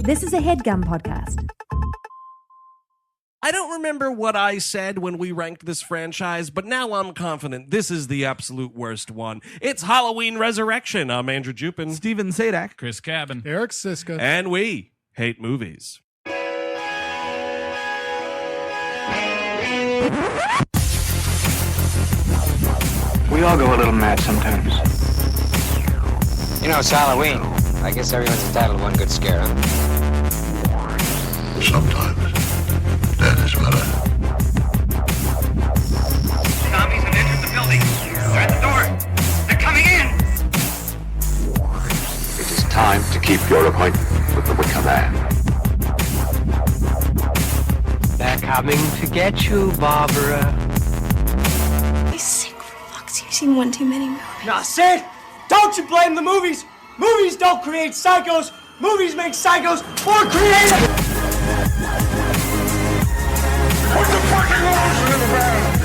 This is a HeadGum podcast. I don't remember what I said when we ranked this franchise, but now I'm confident this is the absolute worst one. It's Halloween Resurrection. I'm Andrew Jupin. Steven Sadak. Chris Cabin. Eric Siska. And we hate movies. We all go a little mad sometimes. You know, it's Halloween. I guess everyone's entitled to one good scare, huh? Sometimes that is better. Zombies have entered the building. They're at the door. They're coming in. It is time to keep your appointment with the Wicker Man. They're coming to get you, Barbara. He's sick fucks. You've seen one too many movies. Now, Sid, don't you blame the movies. Movies don't create psychos. Movies make psychos more creative. Put the fucking rules in the bag!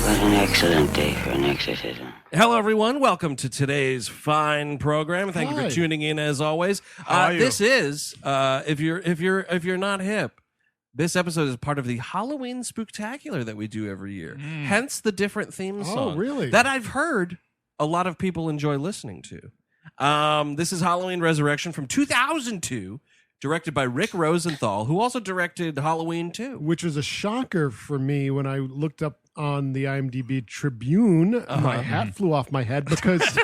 What an excellent day for an exorcism. Hello, everyone. Welcome to today's fine program. Thank you for tuning in, as always. This is, if you're not hip, this episode is part of the Halloween Spooktacular that we do every year. Hence the different theme song. Oh, really? That I've heard a lot of people enjoy listening to. This is Halloween Resurrection from 2002, directed by Rick Rosenthal, who also directed Halloween 2. Which was a shocker for me when I looked up on the IMDb Tribune. My hat flew off my head because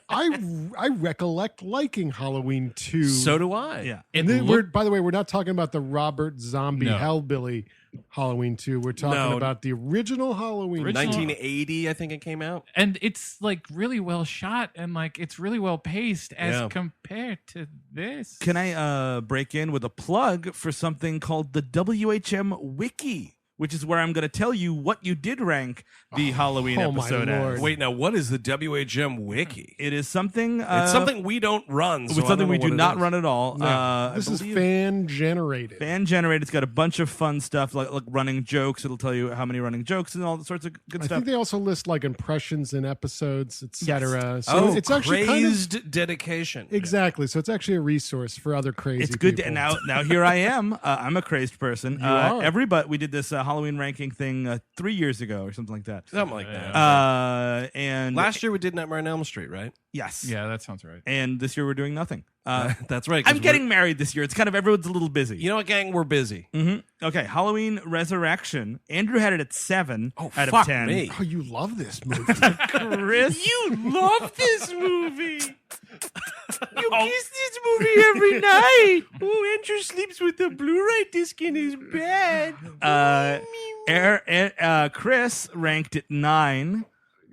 I recollect liking Halloween 2. So do I. Yeah. And by the way, we're not talking about the Robert Zombie Hellbilly Halloween 2. We're talking about the original Halloween. 1980, I think it came out. And it's like really well shot and like it's really well paced as compared to this. Can I break in with a plug for something called the WHM Wiki, which is where I'm going to tell you what you did rank the Halloween episode as. Wait, now what is the WHM Wiki? It is something... it's something we don't run. It's something we do not run at all. No, this is fan-generated. Fan-generated. It's got a bunch of fun stuff, like running jokes. It'll tell you how many running jokes and all sorts of good stuff. I think they also list like impressions in episodes, etc. Yes. So it's actually crazed dedication. Exactly. So it's actually a resource for other crazy It's good. people. Now here I am. I'm a crazed person. You are. We did this Halloween ranking thing 3 years ago or something like that. Something like that. And last year we did Nightmare on Elm Street, right? Yes. Yeah, that sounds right. And this year we're doing nothing. That's right. I'm getting married this year. It's kind of everyone's a little busy. You know what, gang? We're busy. Mm-hmm. Okay, Halloween Resurrection. Andrew had it at 7 out fuck of 10. Me. Oh, you love this movie. Chris, you love this movie. You kiss this movie every night. Oh, Andrew sleeps with the Blu-ray disc in his bed. Chris ranked it 9.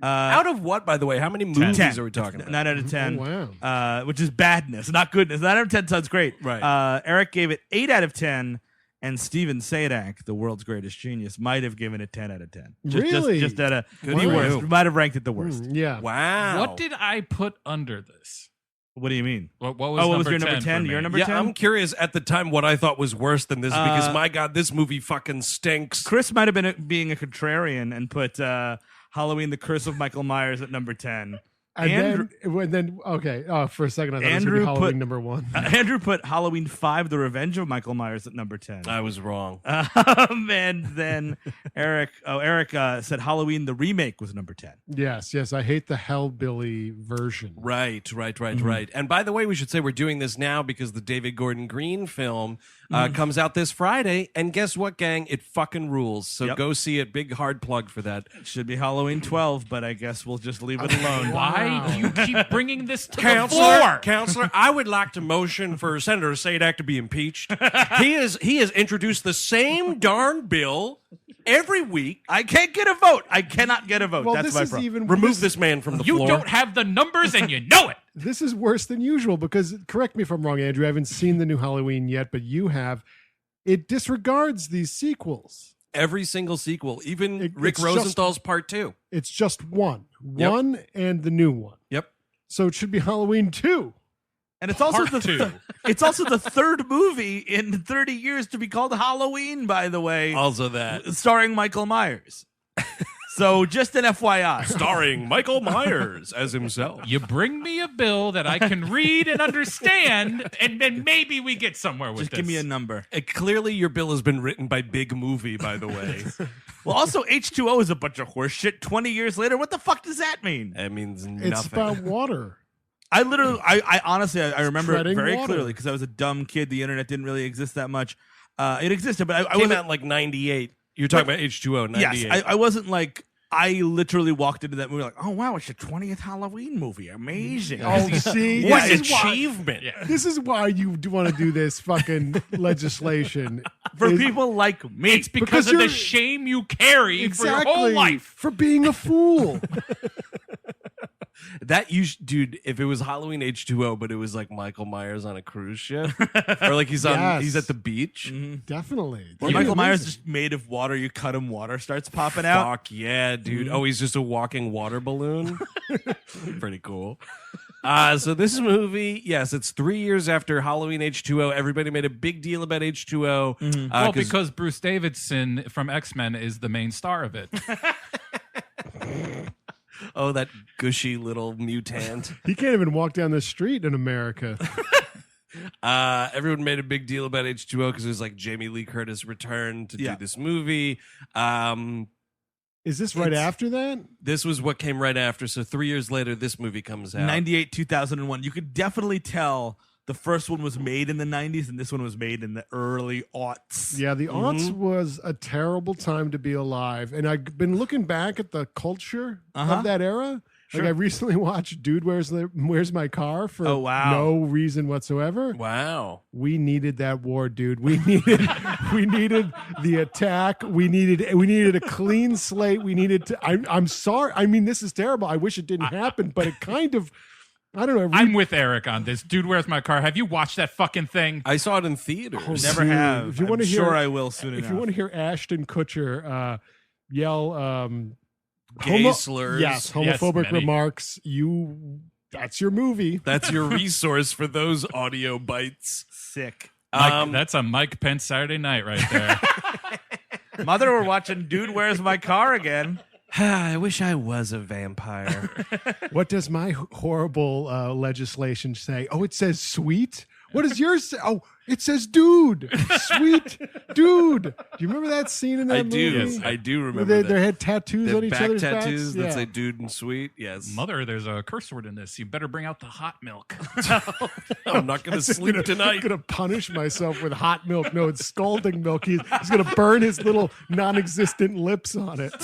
Out of what, by the way? How many movies 10. are we talking about? 9 out of 10. Oh, wow. Which is badness, not goodness. 9 out of 10 sounds great. Right. Eric gave it 8 out of 10. And Steven Sadak, the world's greatest genius, might have given it 10 out of 10. Really? Just at a Good the for worst. you. Might have ranked it the worst. Yeah. Wow. What did I put under this? What do you mean? What was what was number your number 10 10? for Your me? number Yeah, 10? I'm curious at the time what I thought was worse than this because, my God, this movie fucking stinks. Chris might have been being a contrarian and put Halloween: The Curse of Michael Myers at number 10. And then okay. Oh, for a second I thought Andrew it was going to be Halloween put- number 1. Andrew put Halloween 5: The Revenge of Michael Myers at number 10. I was wrong. And then Eric said Halloween the remake was number 10. Yes. I hate the Hellbilly version. Right. And by the way, we should say we're doing this now because the David Gordon Green film comes out this Friday. And guess what, gang? It fucking rules. So go see it. Big hard plug for that. It should be Halloween 12, but I guess we'll just leave it alone. Why do you keep bringing this to the floor? Counselor, I would like to motion for Senator Sadak to be impeached. He has introduced the same darn bill every week. I can't get a vote. I cannot get a vote. Well, That's this my is problem. even Remove this man from the You floor. don't have the numbers and you know it. This is worse than usual because, correct me if I'm wrong, Andrew, I haven't seen the new Halloween yet, but you have. It disregards these sequels. Every single sequel, even Rick it's Rosenthal's part 2. It's just one and the new one. Yep. So it should be Halloween 2. And it's also Part two. It's also the third movie in 30 years to be called Halloween, by the way. Also that. Starring Michael Myers. So just an FYI. Starring Michael Myers as himself. You bring me a bill that I can read and understand, and then maybe we get somewhere with Just this. give me a number. Clearly, your bill has been written by Big Movie, by the way. Well, also, H2O is a bunch of horse shit 20 years later. What the fuck does that mean? It means nothing. It's about water. I literally, I honestly, I remember it treading very water. clearly because I was a dumb kid. The internet didn't really exist that much. It existed, but I Came wasn't. out in like 98. You're talking about H2O, 98. Yes, I wasn't like. I literally walked into that movie like, oh wow, it's the 20th Halloween movie. Amazing. Oh, see, what this is why- achievement. This is why you want to do this fucking legislation. For Is- people like me. It's because of you're- the shame you carry for your Exactly, whole life. for being a fool. Dude, if it was Halloween H2O, but it was like Michael Myers on a cruise ship, or like he's at the beach. Definitely. Or That'd be Michael Myers amazing. just made of water. You cut him, water starts popping out. Fuck yeah, dude. Oh, he's just a walking water balloon. Pretty cool. So this movie, yes, it's 3 years after Halloween H2O. Everybody made a big deal about H2O. Well, because Bruce Davidson from X-Men is the main star of it. Oh, that gushy little mutant. He can't even walk down the street in America. Everyone made a big deal about H2O because it was like Jamie Lee Curtis returned to do this movie. Is this right after that? This was what came right after. So 3 years later, this movie comes out. 98, 2001. You could definitely tell the first one was made in the 90s and this one was made in the early aughts. Yeah, the aughts was a terrible time to be alive. And I've been looking back at the culture of that era. Like I recently watched Dude, Where's My Car for no reason whatsoever. Wow. We needed that war, dude. We needed the attack. We needed a clean slate. We needed to I'm sorry. I mean, this is terrible. I wish it didn't happen, but it kind of I don't know. I'm with Eric on this. Dude, Where's My Car? Have you watched that fucking thing? I saw it in theaters. Never have. If you want to hear, sure I will soon enough. If you want to hear Ashton Kutcher yell gay slurs. Yes, homophobic many. remarks. That's your movie. That's your resource for those audio bites. Sick. That's a Mike Pence Saturday night right there. Mother, we're watching Dude, Where's My Car again. I wish I was a vampire. What does my horrible legislation say? Oh, it says sweet. What does yours say? Oh, it says dude. Sweet dude. Do you remember that scene in that movie? Yes, I do remember Where that. they had tattoos The on each back other's tattoos backs? that say dude and sweet. Yes. Mother, there's a curse word in this. You better bring out the hot milk. I'm not going to sleep tonight. I'm going to punish myself with hot milk. No, it's scalding milk. He's going to burn his little non-existent lips on it.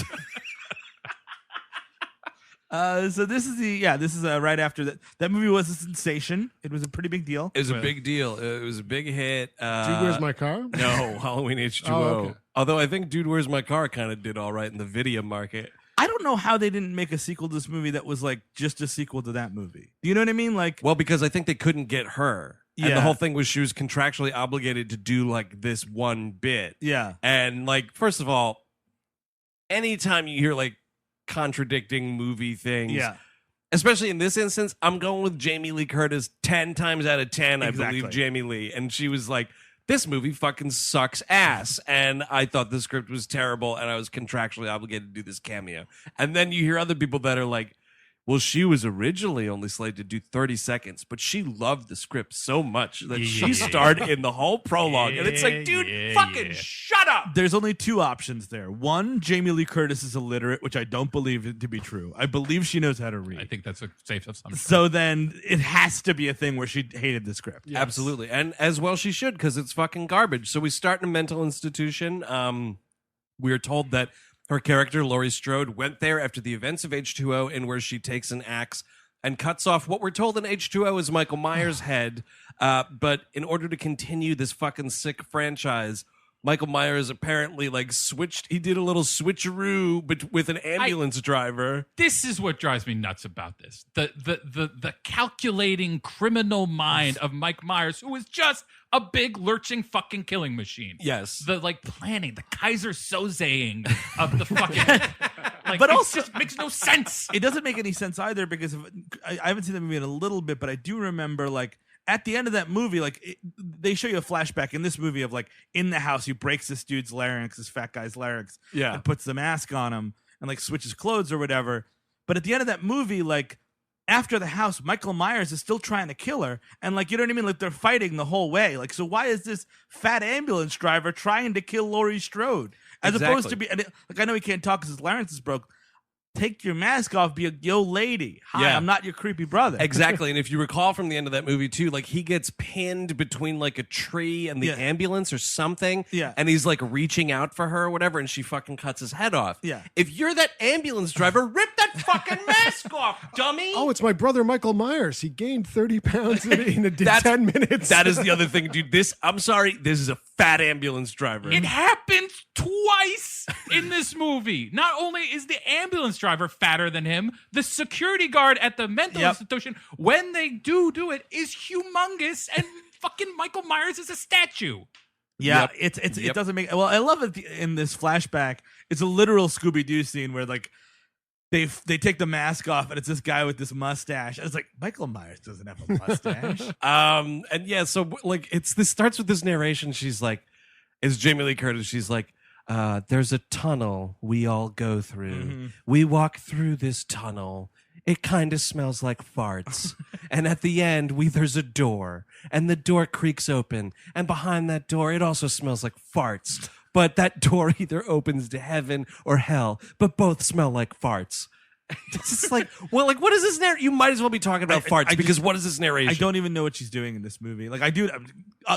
So this is right after that. That movie was a sensation. It was a pretty big deal. It was a big deal. It was a big hit. Dude, Where's My Car? No, Halloween H2O. Oh, okay. Although I think Dude, Where's My Car kind of did all right in the video market. I don't know how they didn't make a sequel to this movie that was like just a sequel to that movie. Do you know what I mean? Like, Well, because I think they couldn't get her. And Yeah. the whole thing was she was contractually obligated to do like this one bit. yeah. And like, first of all, anytime you hear like contradicting movie things, Yeah. especially in this instance, I'm going with Jamie Lee Curtis 10 times out of 10. I Exactly. believe Jamie Lee. And she was like, this movie fucking sucks ass. And I thought the script was terrible and I was contractually obligated to do this cameo. And then you hear other people that are like, well, she was originally only slated to do 30 seconds, but she loved the script so much that she starred in the whole prologue. And it's like, dude, fucking shut up. There's only two options there. One, Jamie Lee Curtis is illiterate, which I don't believe it to be true. I believe she knows how to read. I think that's a safe assumption. So then it has to be a thing where she hated the script. Yes. Absolutely. And as well she should, because it's fucking garbage. So we start in a mental institution. We are told that her character, Laurie Strode, went there after the events of H2O, in where she takes an axe and cuts off what we're told in H2O is Michael Myers' head. But in order to continue this fucking sick franchise, Michael Myers apparently like he did a little switcheroo with an ambulance driver. This is what drives me nuts about this. The calculating criminal mind of Mike Myers, who is just a big lurching fucking killing machine. Yes. The like planning, the Kaiser Sozeing of the fucking But it also- just makes no sense. It doesn't make any sense either because I haven't seen that movie in a little bit, but I do remember like at the end of that movie, like they show you a flashback in this movie of like in the house, he breaks this dude's larynx, this fat guy's larynx, Yeah. and puts the mask on him. and like switches clothes or whatever. But at the end of that movie, like after the house, Michael Myers is still trying to kill her. And like, you know what I mean? Like they're fighting the whole way. Like, so why is this fat ambulance driver trying to kill Laurie Strode? As opposed to be, and like, I know he can't talk because his larynx is broke. Take your mask off, be a yo lady. Hi, I'm not your creepy brother. Exactly. And if you recall from the end of that movie too, like he gets pinned between like a tree and the ambulance or something. Yeah. And he's like reaching out for her or whatever, and she fucking cuts his head off. Yeah. If you're that ambulance driver, rip that fucking mask off, dummy. Oh, it's my brother Michael Myers. He gained 30 pounds in 10 minutes. That is the other thing, dude. I'm sorry, this is a fat ambulance driver. It happens twice in this movie. Not only is the ambulance driver fatter than him, the security guard at the mental institution, when they do it, is humongous, and fucking Michael Myers is a statue. Yeah, it doesn't make. Well, I love it in this flashback. It's a literal Scooby-Doo scene where like they take the mask off and it's this guy with this mustache. And it's like, Michael Myers doesn't have a mustache. And yeah, so like this starts with this narration. She's like, it's Jamie Lee Curtis. She's like, there's a tunnel we all go through. Mm-hmm. We walk through this tunnel. It kind of smells like farts. And at the end, there's a door, and the door creaks open. And behind that door, it also smells like farts. But that door either opens to heaven or hell, but both smell like farts. It's just like, well, like, what is this narration? You might as well be talking about farts because what is this narration? I don't even know what she's doing in this movie. Like, I do.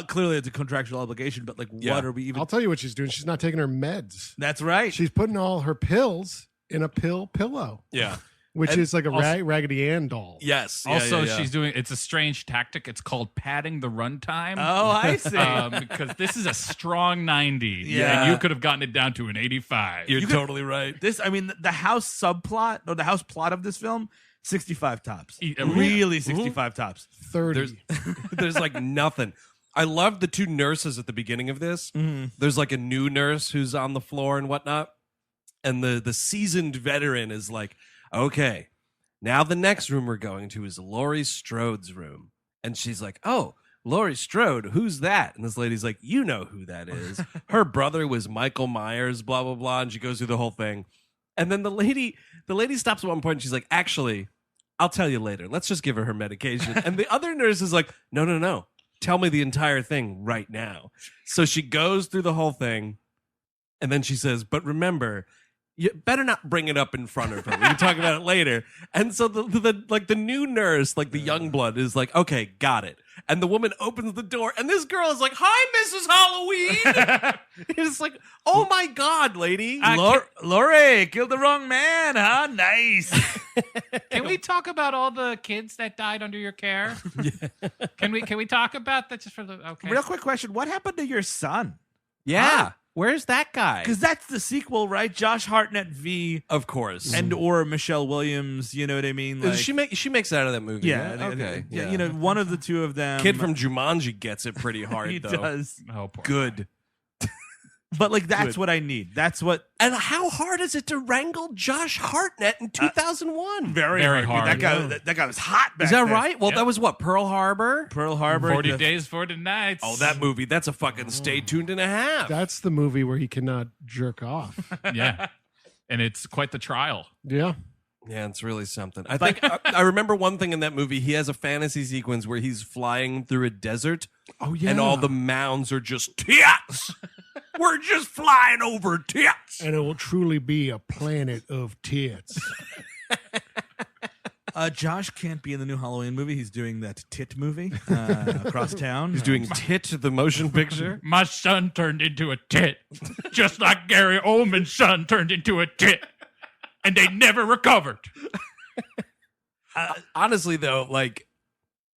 Clearly, it's a contractual obligation, but like, what are we even? I'll tell you what she's doing. She's not taking her meds. That's right. She's putting all her pills in a pillow. Yeah. Which is like a Raggedy Ann doll. Yes. Also, she's doing, it's a strange tactic. It's called padding the runtime. Oh, I see. Because this is a strong 90. Yeah. And you could have gotten it down to an 85. You're totally right. I mean, the house subplot, or the house plot of this film, 65 tops. Mm-hmm. Really 65 tops. 30. There's like nothing. I love the two nurses at the beginning of this. Mm-hmm. There's like a new nurse who's on the floor and whatnot. And the seasoned veteran is like, okay, now the next room we're going to is Laurie Strode's room. And she's like, oh, Laurie Strode, who's that? And this lady's like, you know who that is. Her brother was Michael Myers, blah, blah, blah. And she goes through the whole thing. And then the lady stops at one point and she's like, actually, I'll tell you later. Let's just give her medication. And the other nurse is like, no. Tell me the entire thing right now. So she goes through the whole thing. And then she says, but remember, you better not bring it up in front of her. We can talk about it later. And so the new nurse, like the young blood, is like, okay, got it. And the woman opens the door, and this girl is like, hi, Mrs. Halloween. It's like, oh my God, lady. Loree killed the wrong man, huh? Nice. Can we talk about all the kids that died under your care? Yeah. Can we talk about that just for the okay? Real quick question. What happened to your son? Yeah. Huh? Where's that guy? Because that's the sequel, right? Josh Hartnett v. Of course. And or Michelle Williams, you know what I mean? Like, she makes it out of that movie. Yeah. Right? Okay. Yeah. You know, one of the two of them. Kid from Jumanji gets it pretty hard, he though. does. Oh, poor Good. But like, that's what I need. That's what. And how hard is it to wrangle Josh Hartnett in 2001? Very hard. That guy was hot back Is that then. right? Well, that was what? Pearl Harbor? 40 Days, 40 Nights. Oh, that movie. That's a fucking stay tuned and a half. That's the movie where he cannot jerk off. Yeah. And it's quite the trial. Yeah. Yeah, it's really something. I think I remember one thing in that movie. He has a fantasy sequence where he's flying through a desert. Oh, yeah. And all the mounds are just tits. We're just flying over tits. And it will truly be a planet of tits. Josh can't be in the new Halloween movie. He's doing that tit movie across town. He's doing Tit, the motion picture. My son turned into a tit. Just like Gary Oldman's son turned into a tit. And they never recovered. Honestly, though, like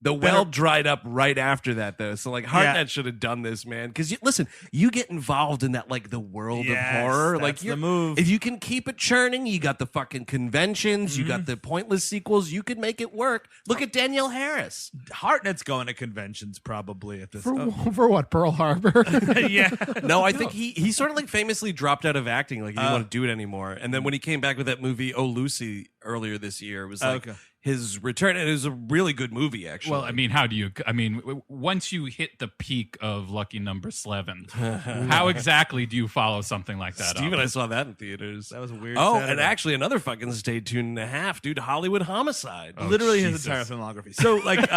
the well dried up right after that, though. So like Hartnett should have done this, man. Because listen, you get involved in that like the world of horror. Like the move. If you can keep it churning, you got the fucking conventions, you got the pointless sequels. You could make it work. Look at Danielle Harris. Hartnett's going to conventions probably at this. For what? Pearl Harbor? Yeah. No, I think he sort of like famously dropped out of acting. Like he didn't want to do it anymore. And then when he came back with that movie, Oh Lucy, earlier this year. It was like his return, and it was a really good movie, actually. Well, I mean, once you hit the peak of Lucky Number 11, how exactly do you follow something like that? Steven, I saw that in theaters. That was a weird. Oh, Saturday. and actually another fucking stay tuned and a half, dude. Hollywood Homicide. Literally his entire filmography. So like,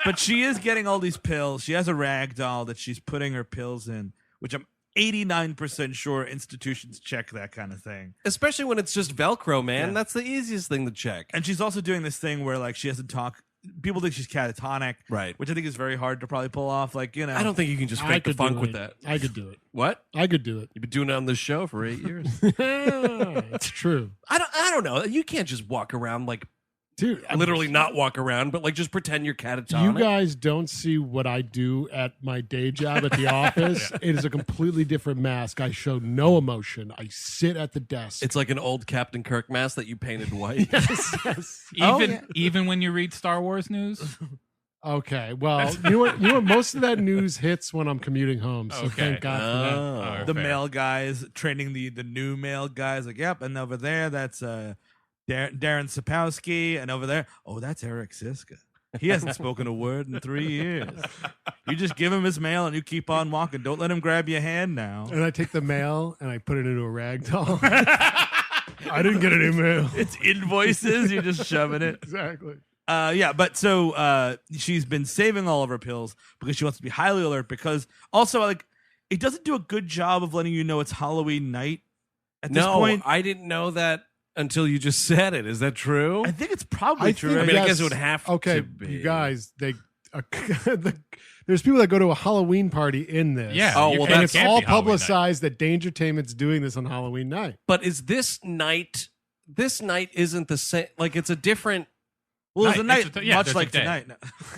but she is getting all these pills. She has a rag doll that she's putting her pills in, which I'm 89% sure institutions check that kind of thing. Especially when it's just Velcro, man. Yeah. That's the easiest thing to check. And she's also doing this thing where like she has to talk. People think she's catatonic, right? Which I think is very hard to probably pull off. Like, you know, I don't think you can just fake the funk with that. I could do it. What? I could do it. You've been doing it on this show for 8 years. It's true. I don't know. You can't just walk around like, dude, literally not walk around, but like just pretend you're catatonic. You guys don't see what I do at my day job at the office. It is a completely different mask. I show no emotion. I sit at the desk. It's like an old Captain Kirk mask that you painted white. Yes. Even when you read Star Wars news. Okay, well, you know what? Most of that news hits when I'm commuting home, so thank God for that. The male guys training the new male guys. Like, yep, and over there that's Darren Sapowski, and over there, that's Eric Siska. He hasn't spoken a word in 3 years. You just give him his mail and you keep on walking. Don't let him grab your hand now. And I take the mail and I put it into a rag doll. I didn't get an email. It's invoices. You're just shoving it. Exactly. But so she's been saving all of her pills because she wants to be highly alert, because also like it doesn't do a good job of letting you know it's Halloween night at this point. I didn't know that until you just said it. Is that true? I think it's probably true. I mean, I guess it would have to be. You guys, there's people that go to a Halloween party in this. Yeah. Oh, well, and it's all publicized that Dangertainment's doing this on Halloween night. But is this night? This night isn't the same. Like, it's a different. Well, it's a night much there's like a day. tonight. No.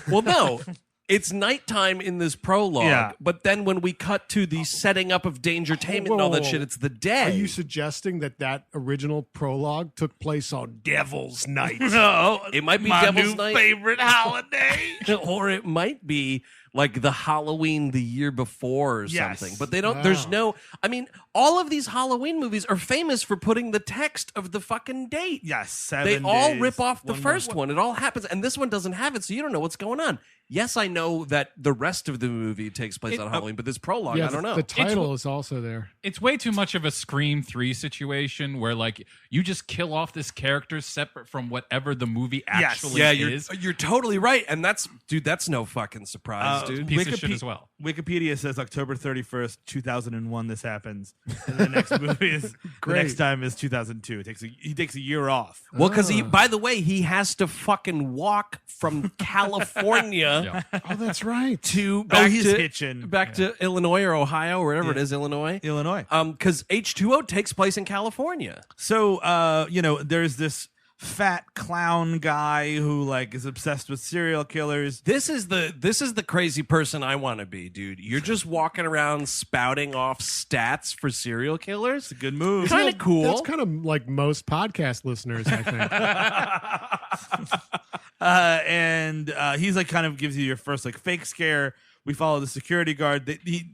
Well, no. It's nighttime in this prologue, Yeah. but then when we cut to the setting up of Dangertainment and all that shit, it's the day. Are you suggesting that original prologue took place on Devil's Night? No, it might be my Devil's new Night. favorite holiday. Or it might be like the Halloween the year before or Yes. something. But they don't, there's no, I mean, all of these Halloween movies are famous for putting the text of the fucking date. Yes, 7 They all days, rip off the one first month. one. It all happens. And this one doesn't have it, so you don't know what's going on. Yes, I know that the rest of the movie takes place on Halloween, but this prologue, I don't know. The title is also there. It's way too much of a Scream 3 situation where like you just kill off this character separate from whatever the movie actually is. You're totally right. And that's no fucking surprise, dude. Piece of shit as well. Wikipedia says October 31st, 2001 this happens. And the next movie is the next time is 2002. He takes a year off. Well, because by the way, he has to fucking walk from California Oh, that's right. to He's hitching. back to Illinois or Ohio, wherever it is, Illinois. Because H2O takes place in California. So, there's this fat clown guy who like is obsessed with serial killers. This is the crazy person I want to be, dude. You're just walking around spouting off stats for serial killers. It's a good move. Kind of cool. That's kind of like most podcast listeners, I think. And he's like kind of gives you your first like fake scare. We follow the security guard. He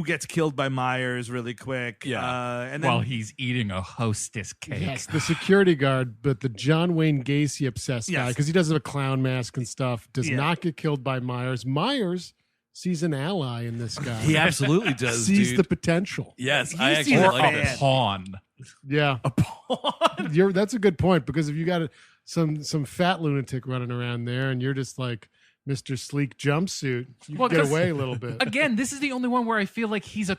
gets killed by Myers really quick. Yeah. And then, While he's eating a Hostess cake. Yes, the security guard, but the John Wayne Gacy obsessed guy, because he does have a clown mask and stuff, does not get killed by Myers. Myers sees an ally in this guy. He absolutely does. Sees dude. the potential. Yes, He I actually sees like a this. Pawn. Yeah, a pawn. That's a good point, because if you got some fat lunatic running around there, and you're just like Mr. Sleek jumpsuit, you can get away a little bit. Again, this is the only one where I feel like he's a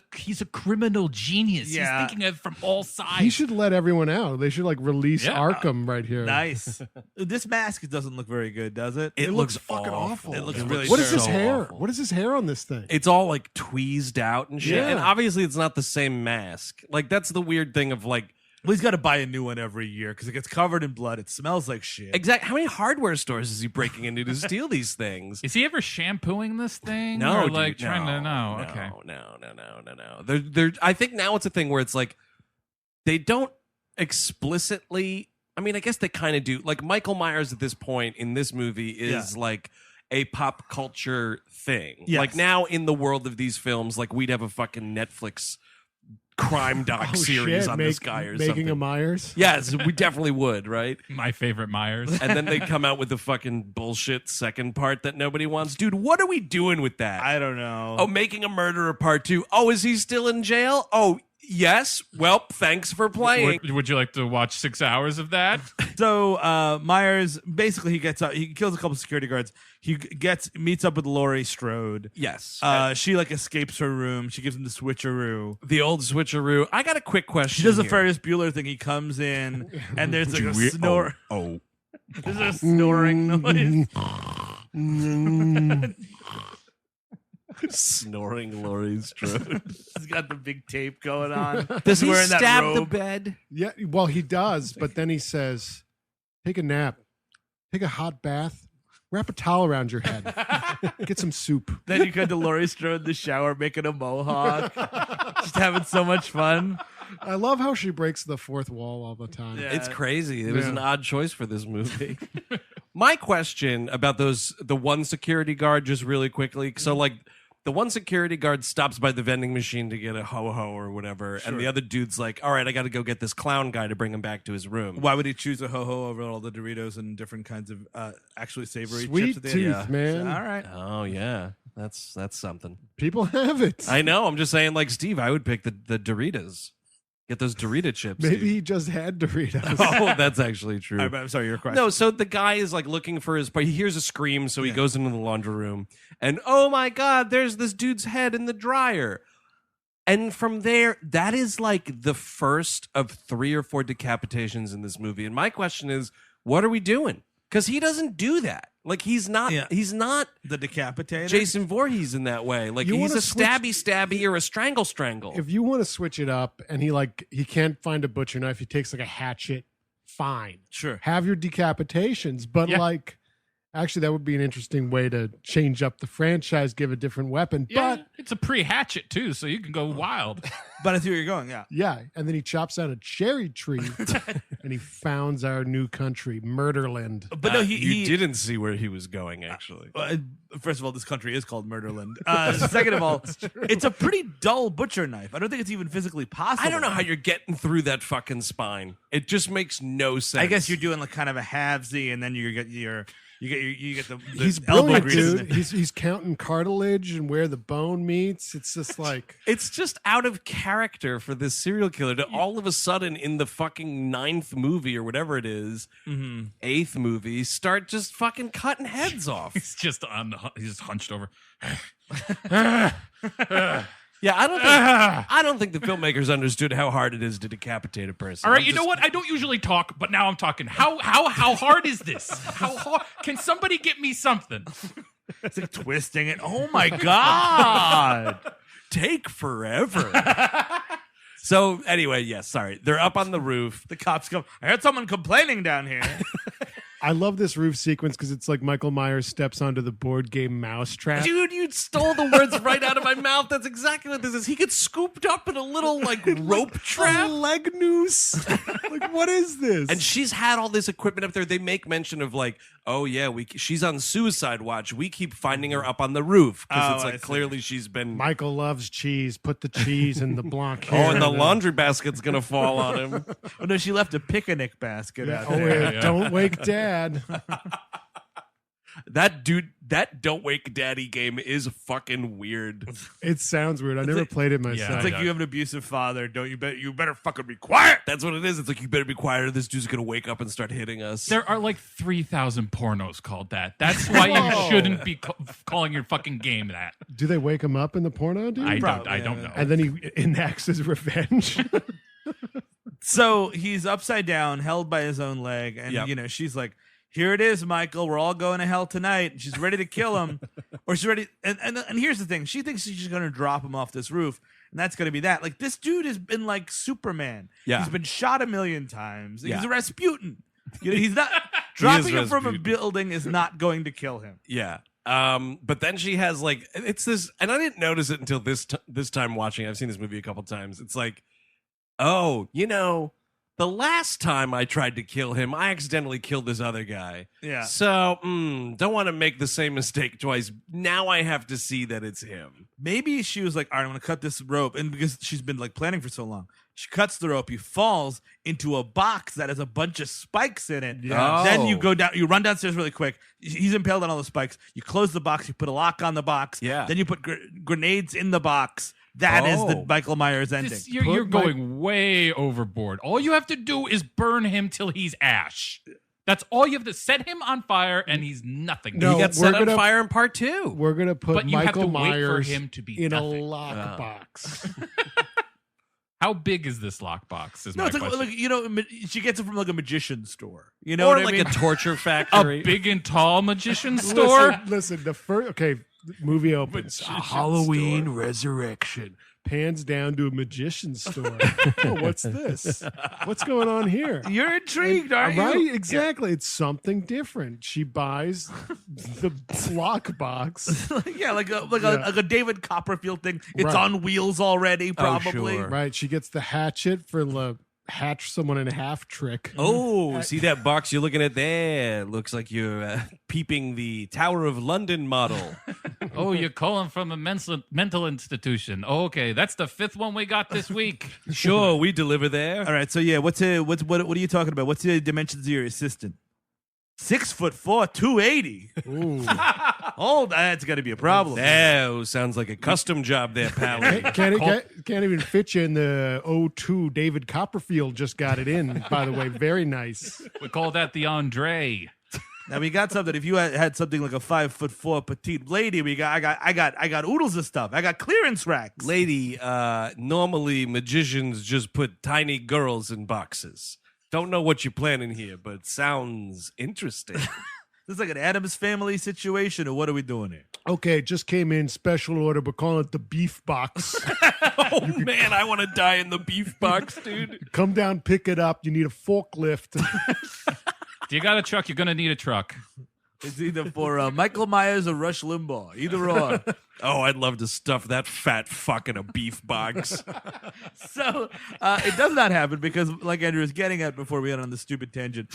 criminal genius. Yeah. He's thinking of from all sides. He should let everyone out. They should like release Arkham right here. Nice. This mask doesn't look very good, does it? It looks fucking awful. It looks really. What is his so hair? awful. What is his hair on this thing? It's all like tweezed out and shit. Yeah. And obviously it's not the same mask. Like that's the weird thing of like, Well, he's got to buy a new one every year because it gets covered in blood. It smells like shit. exactly how many hardware stores is he breaking into to steal these things? Is he ever shampooing this thing? No, or like dude, trying to no, know? Okay. No. They're I think now it's a thing where it's like they don't explicitly. I mean, I guess they kind of do. Like Michael Myers at this point in this movie is like a pop culture thing. Yes. Like now in the world of these films, like we'd have a fucking Netflix crime doc series on this guy or making something. a Myers. Yes, we definitely would, right? My favorite Myers. And then they come out with the fucking bullshit second part that nobody wants. Dude, what are we doing with that? I don't know. Oh, Making a Murderer Part 2. Oh, is he still in jail? Oh, yes. Well, thanks for playing. Would you like to watch 6 hours of that? So Myers, basically he gets up, he kills a couple security guards. He meets up with Loree Strode. Yes. She like escapes her room. She gives him the switcheroo. The old switcheroo. I got a quick question. She does the here. Ferris Bueller thing. He comes in and there's like a snore. Oh. There's a snoring noise. Snoring Loree Strode. He's got the big tape going on. Does he wearing that stab the robe. bed? Yeah, well, he does, but then he says, take a nap, take a hot bath, wrap a towel around your head, get some soup. Then you cut to Loree Strode in the shower making a mohawk. Just having so much fun. I love how she breaks the fourth wall all the time. Yeah. It's crazy. It was an odd choice for this movie. My question about the one security guard, just really quickly. So, like, the one security guard stops by the vending machine to get a ho-ho or whatever, and the other dude's like, all right, I got to go get this clown guy to bring him back to his room. Why would he choose a ho-ho over all the Doritos and different kinds of actually savory Sweet chips? At the tooth, end? man. So, all right. Oh, yeah. That's something. People have it. I know. I'm just saying, like, Steve, I would pick the Doritos. Get those Dorito chips. Maybe dude. he just had Doritos. Oh, that's actually true. All right, I'm sorry, your question. No, so the guy is like looking for his, but he hears a scream, so he goes into the laundry room, and oh my God, there's this dude's head in the dryer. And from there, that is like the first of 3 or 4 decapitations in this movie. And my question is, what are we doing? Because he doesn't do that. Like he's not the decapitator. Jason Voorhees in that way. Like You he's a wanna stabby or a strangle. If you want to switch it up and he can't find a butcher knife, he takes like a hatchet, fine. Sure. Have your decapitations. But like, actually, that would be an interesting way to change up the franchise, give a different weapon. Yeah, But it's a pre-hatchet too, so you can go wild. But I see where you're going, yeah. yeah, and then he chops out a cherry tree and he founds our new country, Murderland. But no, you didn't see where he was going, actually. First of all, this country is called Murderland. Second of all, it's a pretty dull butcher knife. I don't think it's even physically possible. I don't know how you're getting through that fucking spine. It just makes no sense. I guess you're doing like kind of a halvesy, and then you get the He's elbow brilliant, grease. dude. He's counting cartilage and where the bone meets. It's just like it's just out of character for this serial killer to all of a sudden in the fucking 9th movie or whatever it is, 8th movie, start just fucking cutting heads off. He's just hunched over. Yeah, I don't think the filmmakers understood how hard it is to decapitate a person. All right, you know what? I don't usually talk, but now I'm talking. How hard is this? How hard? Can somebody get me something? It's like twisting it. Oh my God. Take forever. So anyway, yes, sorry. They're up on the roof. The cops come. I heard someone complaining down here. I love this roof sequence because it's like Michael Myers steps onto the board game Mousetrap. Dude, you stole the words right out of my mouth. That's exactly what this is. He gets scooped up in a little like rope trap. A leg noose. Like, what is this? And she's had all this equipment up there. They make mention of like, oh yeah, she's on suicide watch. We keep finding her up on the roof because it's like clearly she's been. Michael loves cheese. Put the cheese in the blanc. Oh, and the laundry basket's gonna fall on him. Oh no, she left a picnic basket out there. Don't wake Dad. That Don't Wake Daddy game is fucking weird. It sounds weird. I never played it myself. It's like you have an abusive father. You better fucking be quiet. That's what it is. It's like you better be quiet or this dude's gonna wake up and start hitting us. There are like 3,000 pornos called that. That's why you shouldn't be calling your fucking game that. Do they wake him up in the porno, dude? I don't know. And then he enacts his revenge. So he's upside down, held by his own leg, and she's like, "Here it is, Michael. We're all going to hell tonight." And she's ready to kill him, or she's ready. And here's the thing: she thinks she's just going to drop him off this roof, and that's going to be that. Like this dude has been like Superman. Yeah, he's been shot 1,000,000 times. Yeah. He's a Rasputin. He's not dropping him from a building is not going to kill him. Yeah. But then she has like it's this, and I didn't notice it until this time watching. I've seen this movie a couple times. It's like, oh, the last time I tried to kill him, I accidentally killed this other guy. Yeah. So, don't want to make the same mistake twice. Now I have to see that it's him. Maybe she was like, all right, I'm going to cut this rope. And because she's been like planning for so long, she cuts the rope. He falls into a box that has a bunch of spikes in it. Yeah. Then you go down, you run downstairs really quick. He's impaled on all the spikes. You close the box. You put a lock on the box. Yeah. Then you put grenades in the box. That is the Michael Myers ending. You're going way overboard. All you have to do is burn him till he's ash. That's all you have to set him on fire, and he's nothing. No, he got set on fire in part 2. We're gonna put Michael Myers wait for him to be in nothing. a lockbox. How big is this lockbox? Is No, my it's question. like she gets it from like a magician store. You know or what like I mean? a torture factory. A big and tall magician store. Listen, the first movie opens. Halloween Resurrection. Pans down to a magician store. Oh, what's this? What's going on here? You're intrigued, aren't Right? you? Exactly. It's something different. She buys the lockbox. Yeah, like a David Copperfield thing. It's Right. on wheels already, probably. sure. Right. She gets the hatchet for the hatch someone in half trick. Oh, see that box you're looking at there? Looks like you're peeping the Tower of London model. Oh, you're calling from a mental institution. Okay, that's the 5th one we got this week. Sure, we deliver there. All right, so yeah, what are you talking about? What's the dimensions of your assistant? 6'4", 280. Ooh. Oh, that's got to be a problem. Oh, sounds like a custom job there, pal. Can't even fit you in the O2. David Copperfield just got it in, by the way. Very nice. We call that the Andre. Now we got something. If you had something like a 5'4" petite lady, I got oodles of stuff. I got clearance racks. Lady, normally magicians just put tiny girls in boxes. Don't know what you're planning here, but it sounds interesting. This is like an Addams Family situation, or what are we doing here? Okay, just came in special order. We're calling it the beef box. Oh, man, I want to die in the beef box, dude. Come down, pick it up. You need a forklift. If you got a truck, you're going to need a truck. It's either for Michael Myers or Rush Limbaugh. Either or. Oh, I'd love to stuff that fat fuck in a beef box. So it does not happen because, like Andrew was getting at before we went on the stupid tangent,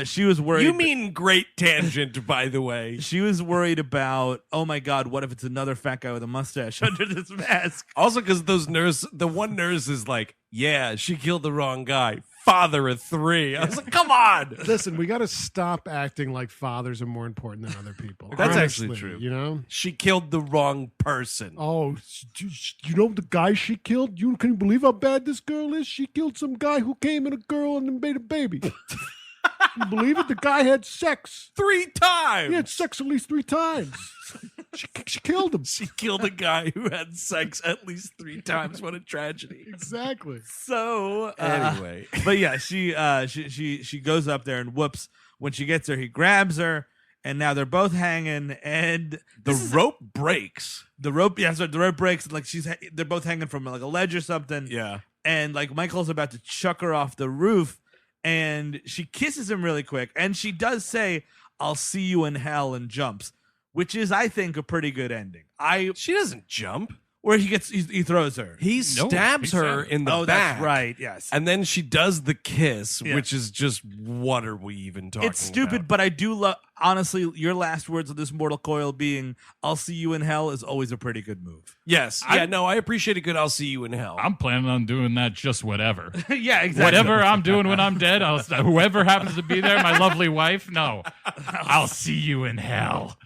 she was worried. You mean great tangent, by the way. She was worried about, oh my God, what if it's another fat guy with a mustache under this mask? Also, because the one nurse is like, yeah, she killed the wrong guy. Father of 3. I was like, come on. Listen, we got to stop acting like fathers are more important than other people. That's Honestly, actually true. You know? She killed the wrong person. Oh, you know the guy she killed? You can believe how bad this girl is? She killed some guy who came in a girl and then made a baby. You believe it? The guy had sex 3 times. He had sex at least 3 times. She killed him. She killed a guy who had sex at least 3 times. What a tragedy. Exactly. So Anyway. But yeah, she goes up there and whoops. When she gets there, he grabs her, and now they're both hanging, and the rope breaks. The rope breaks. Like they're both hanging from like a ledge or something. Yeah. And like Michael's about to chuck her off the roof, and she kisses him really quick, and she does say, "I'll see you in hell," and jumps, which is, I think, a pretty good ending. She doesn't jump. Where he throws her. He stabs her in the back. That's right, yes. And then she does the kiss, which is just, what are we even talking about? It's stupid, but I do love, honestly, your last words of this mortal coil being, "I'll see you in hell," is always a pretty good move. Yes. I appreciate a good "I'll see you in hell." I'm planning on doing that just whatever. Yeah, exactly. Whatever I'm doing when I'm dead, whoever happens to be there, my lovely wife, no. I'll see you in hell.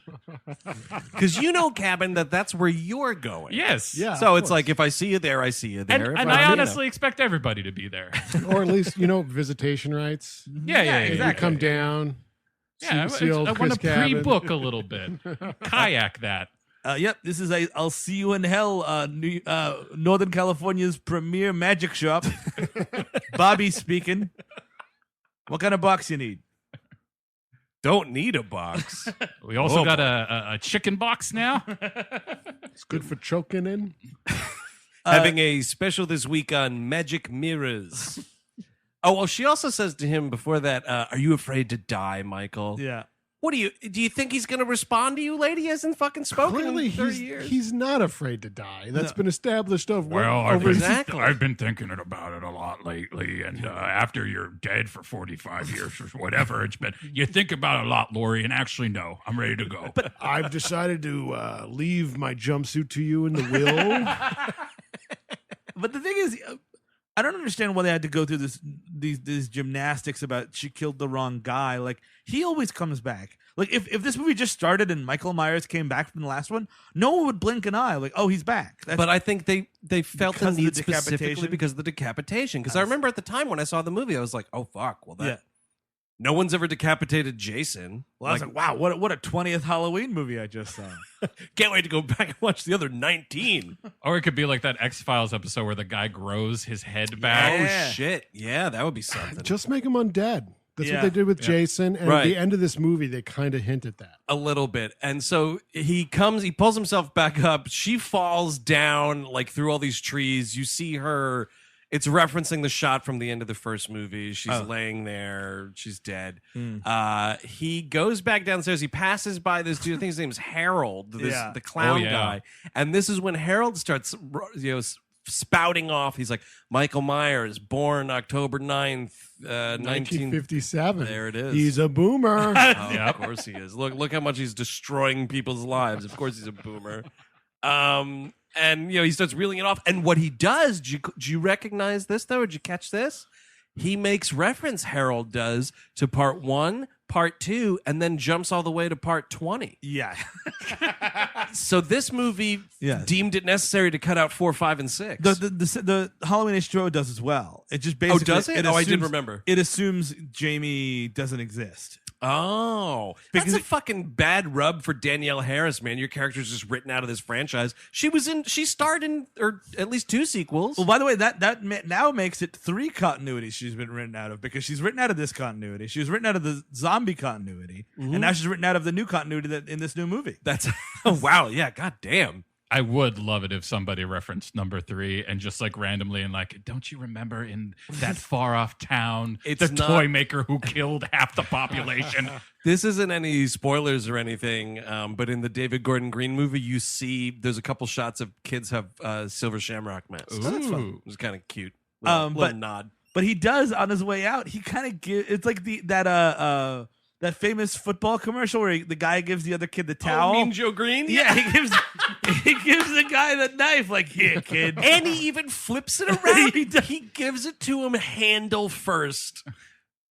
Because you know, Cabin, that's where you're going. Yes. Yeah. So it's like, if I see you there, I see you there. And I honestly expect everybody to be there. Or at least, visitation rights. Yeah, You come down. Yeah, see old I want to Chris Cabin. pre-book a little bit. Kayak that. Yep, this is "I'll see you in hell," Northern California's premier magic shop. Bobby speaking. What kind of box you need? Don't need a box. We also got a chicken box now. It's good for choking in. Having a special this week on magic mirrors. Oh, well, she also says to him before that, "Are you afraid to die, Michael?" Yeah. What do you think he's going to respond to you, lady? He hasn't fucking spoken Clearly, in 30 years. He's not afraid to die. That's been established over exactly. I've been thinking about it a lot lately, and after you're dead for 45 years or whatever it's been, you think about it a lot, Loree, and actually, no, I'm ready to go. But I've decided to leave my jumpsuit to you in the will. But the thing is, I don't understand why they had to go through these gymnastics about she killed the wrong guy. Like, he always comes back. Like, if this movie just started and Michael Myers came back from the last one, no one would blink an eye. Like, oh, he's back. But I think they felt the Because of the need specifically decapitation? because of the decapitation. Because I remember at the time when I saw the movie, I was like, oh, fuck. Well, no one's ever decapitated Jason. Well, I was like, wow, what a 20th Halloween movie I just saw. Can't wait to go back and watch the other 19. Or it could be like that X-Files episode where the guy grows his head back. Oh, shit. Yeah, that would be something. Just make him undead. That's what they did with Jason. And at the end of this movie, they kind of hint at that. A little bit. And so he pulls himself back up. She falls down like through all these trees. You see her. It's referencing the shot from the end of the first movie. She's laying there. She's dead. He goes back downstairs. He passes by this dude. I think his name's Harold, the clown guy. And this is when Harold starts spouting off. He's like, Michael Myers, born October 9th, 1957. There it is. He's a boomer. Of course he is. Look how much he's destroying people's lives. Of course he's a boomer. And he starts reeling it off. And what he does, do you recognize this though? Did you catch this? He makes reference, Harold does, to part 1, part 2, and then jumps all the way to part 20. Yeah. So this movie deemed it necessary to cut out 4, 5, and 6. The Halloween H2O does as well. It just basically. Oh, does it? I didn't remember. It assumes Jamie doesn't exist. Oh, that's a fucking bad rub for Danielle Harris, man. Your character's just written out of this franchise. She starred in, or at least 2 sequels. Well, by the way, that now makes it 3 continuities she's been written out of, because she's written out of this continuity. She was written out of the zombie continuity, and now she's written out of the new continuity that in this new movie. That's wow, yeah, god damn. I would love it if somebody referenced number 3 and just like randomly and like, don't you remember in that far off town, toy maker who killed half the population? This isn't any spoilers or anything, but in the David Gordon Green movie, you see there's a couple shots of kids have silver shamrock masks. Ooh. That's fun. It was kind of cute. Little nod. But he does on his way out. He kind of gives. It's like that famous football commercial where the guy gives the other kid the towel. Mean Joe Green? Yeah, he gives the guy the knife, like, here, kid. And he even flips it around. He gives it to him handle first.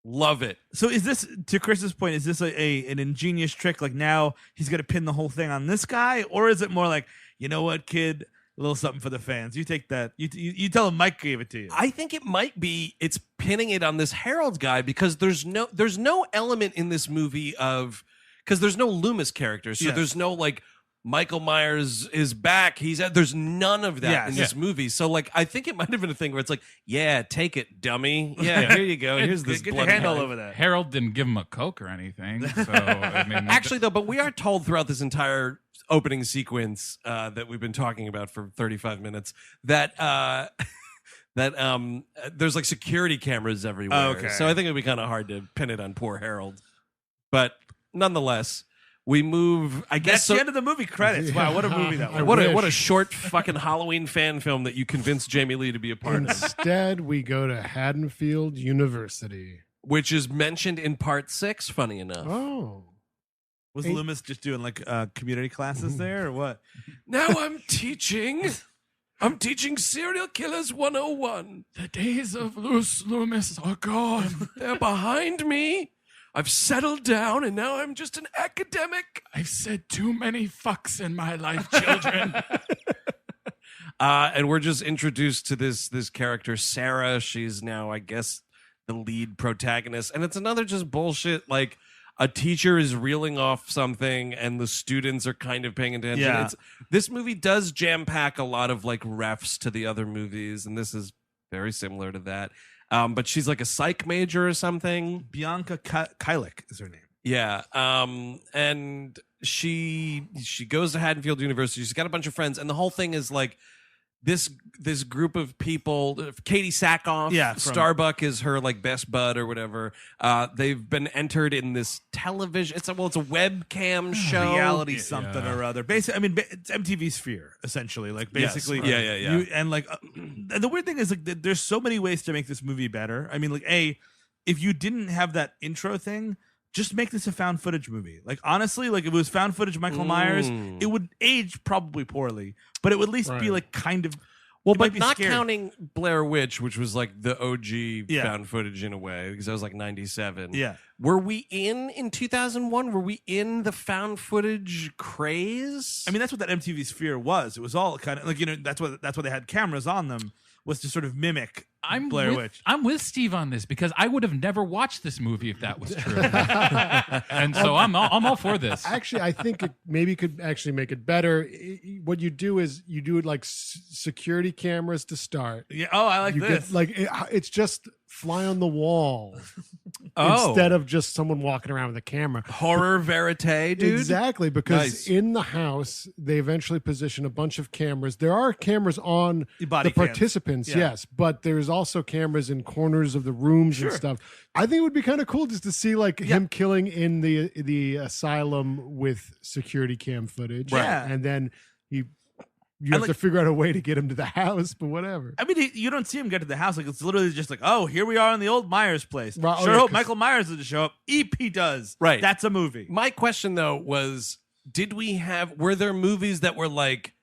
Love it. So is this, to Chris's point, is this an ingenious trick? Like, now he's going to pin the whole thing on this guy? Or is it more like, you know what, kid? A little something for the fans. You take that. You tell him Mike gave it to you. I think it might be. It's pinning it on this Harold guy because there's no element in this movie of, because there's no Loomis character, so there's no like Michael Myers is back. There's none of that in this movie. So like I think it might have been a thing where it's like, yeah, take it, dummy. Yeah, here you go. Here's this get blood your hand all guy. over that. Harold didn't give him a Coke or anything. So I mean, actually though, but we are told throughout this entire opening sequence that we've been talking about for 35 minutes that there's like security cameras everywhere. Oh, okay. So I think it'd be kind of hard to pin it on poor Harold. But nonetheless, we move. I guess That's the end of the movie credits. Wow, what a movie that was! What a short fucking Halloween fan film that you convinced Jamie Lee to be a part of. Instead, we go to Haddonfield University, which is mentioned in part 6. Funny enough. Oh. Was Loomis just doing like community classes there or what? Now I'm teaching Serial Killers 101. The days of Loomis are gone. They're behind me. I've settled down and now I'm just an academic. I've said too many fucks in my life, children. And we're just introduced to this character, Sarah. She's now, I guess, the lead protagonist. And it's another just bullshit, like, a teacher is reeling off something and the students are kind of paying attention. Yeah. This movie does jam-pack a lot of like refs to the other movies, and this is very similar to that. But she's like a psych major or something. Bianca Kajlich is her name. Yeah. And she goes to Haddonfield University. She's got a bunch of friends, and the whole thing is like this group of people, Katee Sackhoff, Starbuck is her like best bud or whatever. They've been entered in this television. It's a webcam show, reality something or other. Basically, I mean, it's MTV Sphere essentially. Like basically, yeah. And like the weird thing is like there's so many ways to make this movie better. I mean, like if you didn't have that intro thing, just make this a found footage movie. Like honestly, like if it was found footage Michael Myers, it would age probably poorly, but it would at least be like kind of. Well, but not counting Blair Witch, which was like the OG found footage in a way, because that was like 97. Yeah. Were we in 2001? Were we in the found footage craze? I mean, that's what that MTV Sphere was. It was all kind of like, that's why they had cameras on them, was to sort of mimic Blair Witch. I'm with Steve on this because I would have never watched this movie if that was true. And so I'm all for this. Actually, I think it maybe could actually make it better. What you do is you do it like security cameras to start. Yeah. Oh, I like this. It's just fly on the wall instead of just someone walking around with a camera. Horror verite, dude. Exactly, because in the house they eventually position a bunch of cameras. There are cameras on the participants, yes, but there's also cameras in corners of the rooms and stuff. I think it would be kind of cool just to see like him killing in the asylum with security cam footage, and then you have to figure out a way to get him to the house, but whatever. I mean, you don't see him get to the house. Like it's literally just like, oh, here we are in the old Myers place. Hope Michael Myers doesn't show up. EP does. Right. That's a movie. My question though was, were there movies that were like,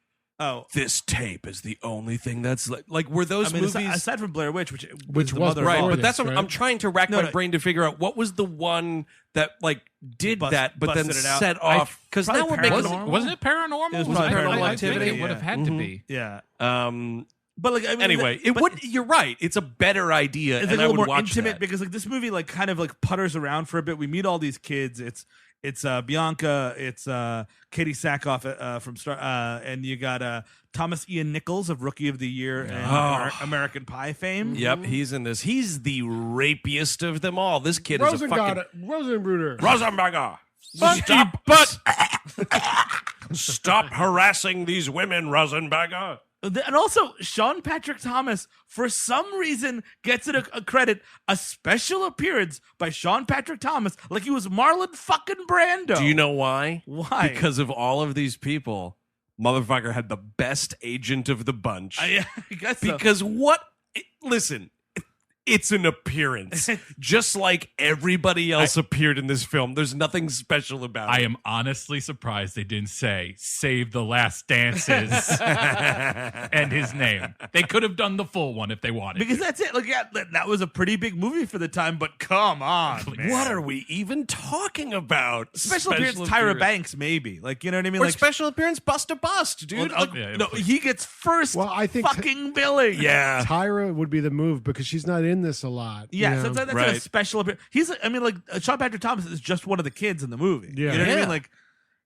this tape is the only thing that's like were those movies aside from Blair Witch, which was the right? But that's what I'm trying to rack my brain to figure out what was the one that like did that, but then set off because now we're making wasn't it Paranormal? It was Paranormal Activity. It would have had to be. Yeah. But like, I mean, anyway, you're right. It's a better idea. It's and like a I little would more watch intimate that. because like this movie like kind of like putters around for a bit. We meet all these kids. It's Bianca. It's Katee Sackhoff from Star, and you got Thomas Ian Nichols of Rookie of the Year and American Pie fame. Yep, he's in this. He's the rapiest of them all. This kid is a fucking Rosenberger. Stop harassing these women, Rosenberger. And also, Sean Patrick Thomas, for some reason, gets it a credit, a special appearance by Sean Patrick Thomas, like he was Marlon fucking Brando. Do you know why? Why? Because of all of these people, motherfucker had the best agent of the bunch. I guess so. Because listen, it's an appearance. Just like everybody else appeared in this film. There's nothing special about it. I am honestly surprised they didn't say Save the Last Dances and his name. They could have done the full one if they wanted. Because that's it. Like, that was a pretty big movie for the time, but come on, man. What are we even talking about? Special appearance Tyra Banks, maybe. Like, you know what I mean? Or like special appearance Busta Bust, dude. No, he gets first fucking billing. Yeah. Tyra would be the move because she's not in this a lot. Yeah, so that's a special appearance. Sean Patrick Thomas is just one of the kids in the movie. Yeah. You know what I mean? Like,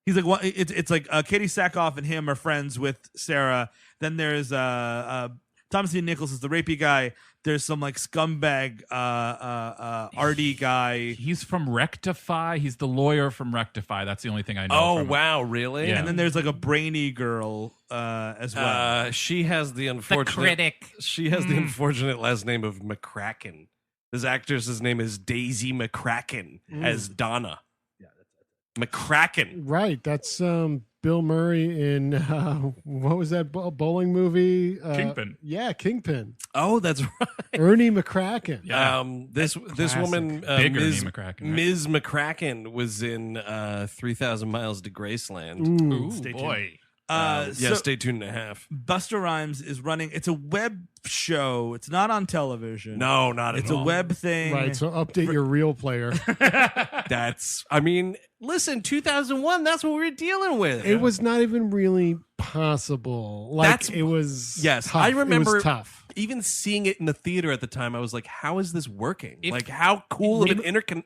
he's like, it's like Katee Sackhoff and him are friends with Sarah. Then there's Thomas Ian Nichols is the rapey guy. There's some like scumbag RD guy. He's from Rectify. He's the lawyer from Rectify. That's the only thing I know. Oh, wow, really? Yeah. And then there's like a brainy girl as well. She has the unfortunate critic. She has the unfortunate last name of McCrackin. This actress's name is Daisy McCrackin as Donna. Yeah, that's McCrackin. Right. That's Bill Murray in what was that bowling movie? Kingpin. Yeah, Kingpin. Oh, that's right. Ernie McCrackin. Yeah. This woman, Ms. McCrackin, right? Ms. McCrackin was in 3,000 Miles to Graceland. Ooh, Stay tuned. boy. Stay tuned and a half. Busta Rhymes is running. It's a web show. It's not on television. No, not at all. It's a web thing. Right. So update your real player. Listen, 2001. That's what we were dealing with. It was not even really possible. Like it was. Yes, tough. I remember. It was tough. Even seeing it in the theater at the time, I was like, "How is this working? How cool of an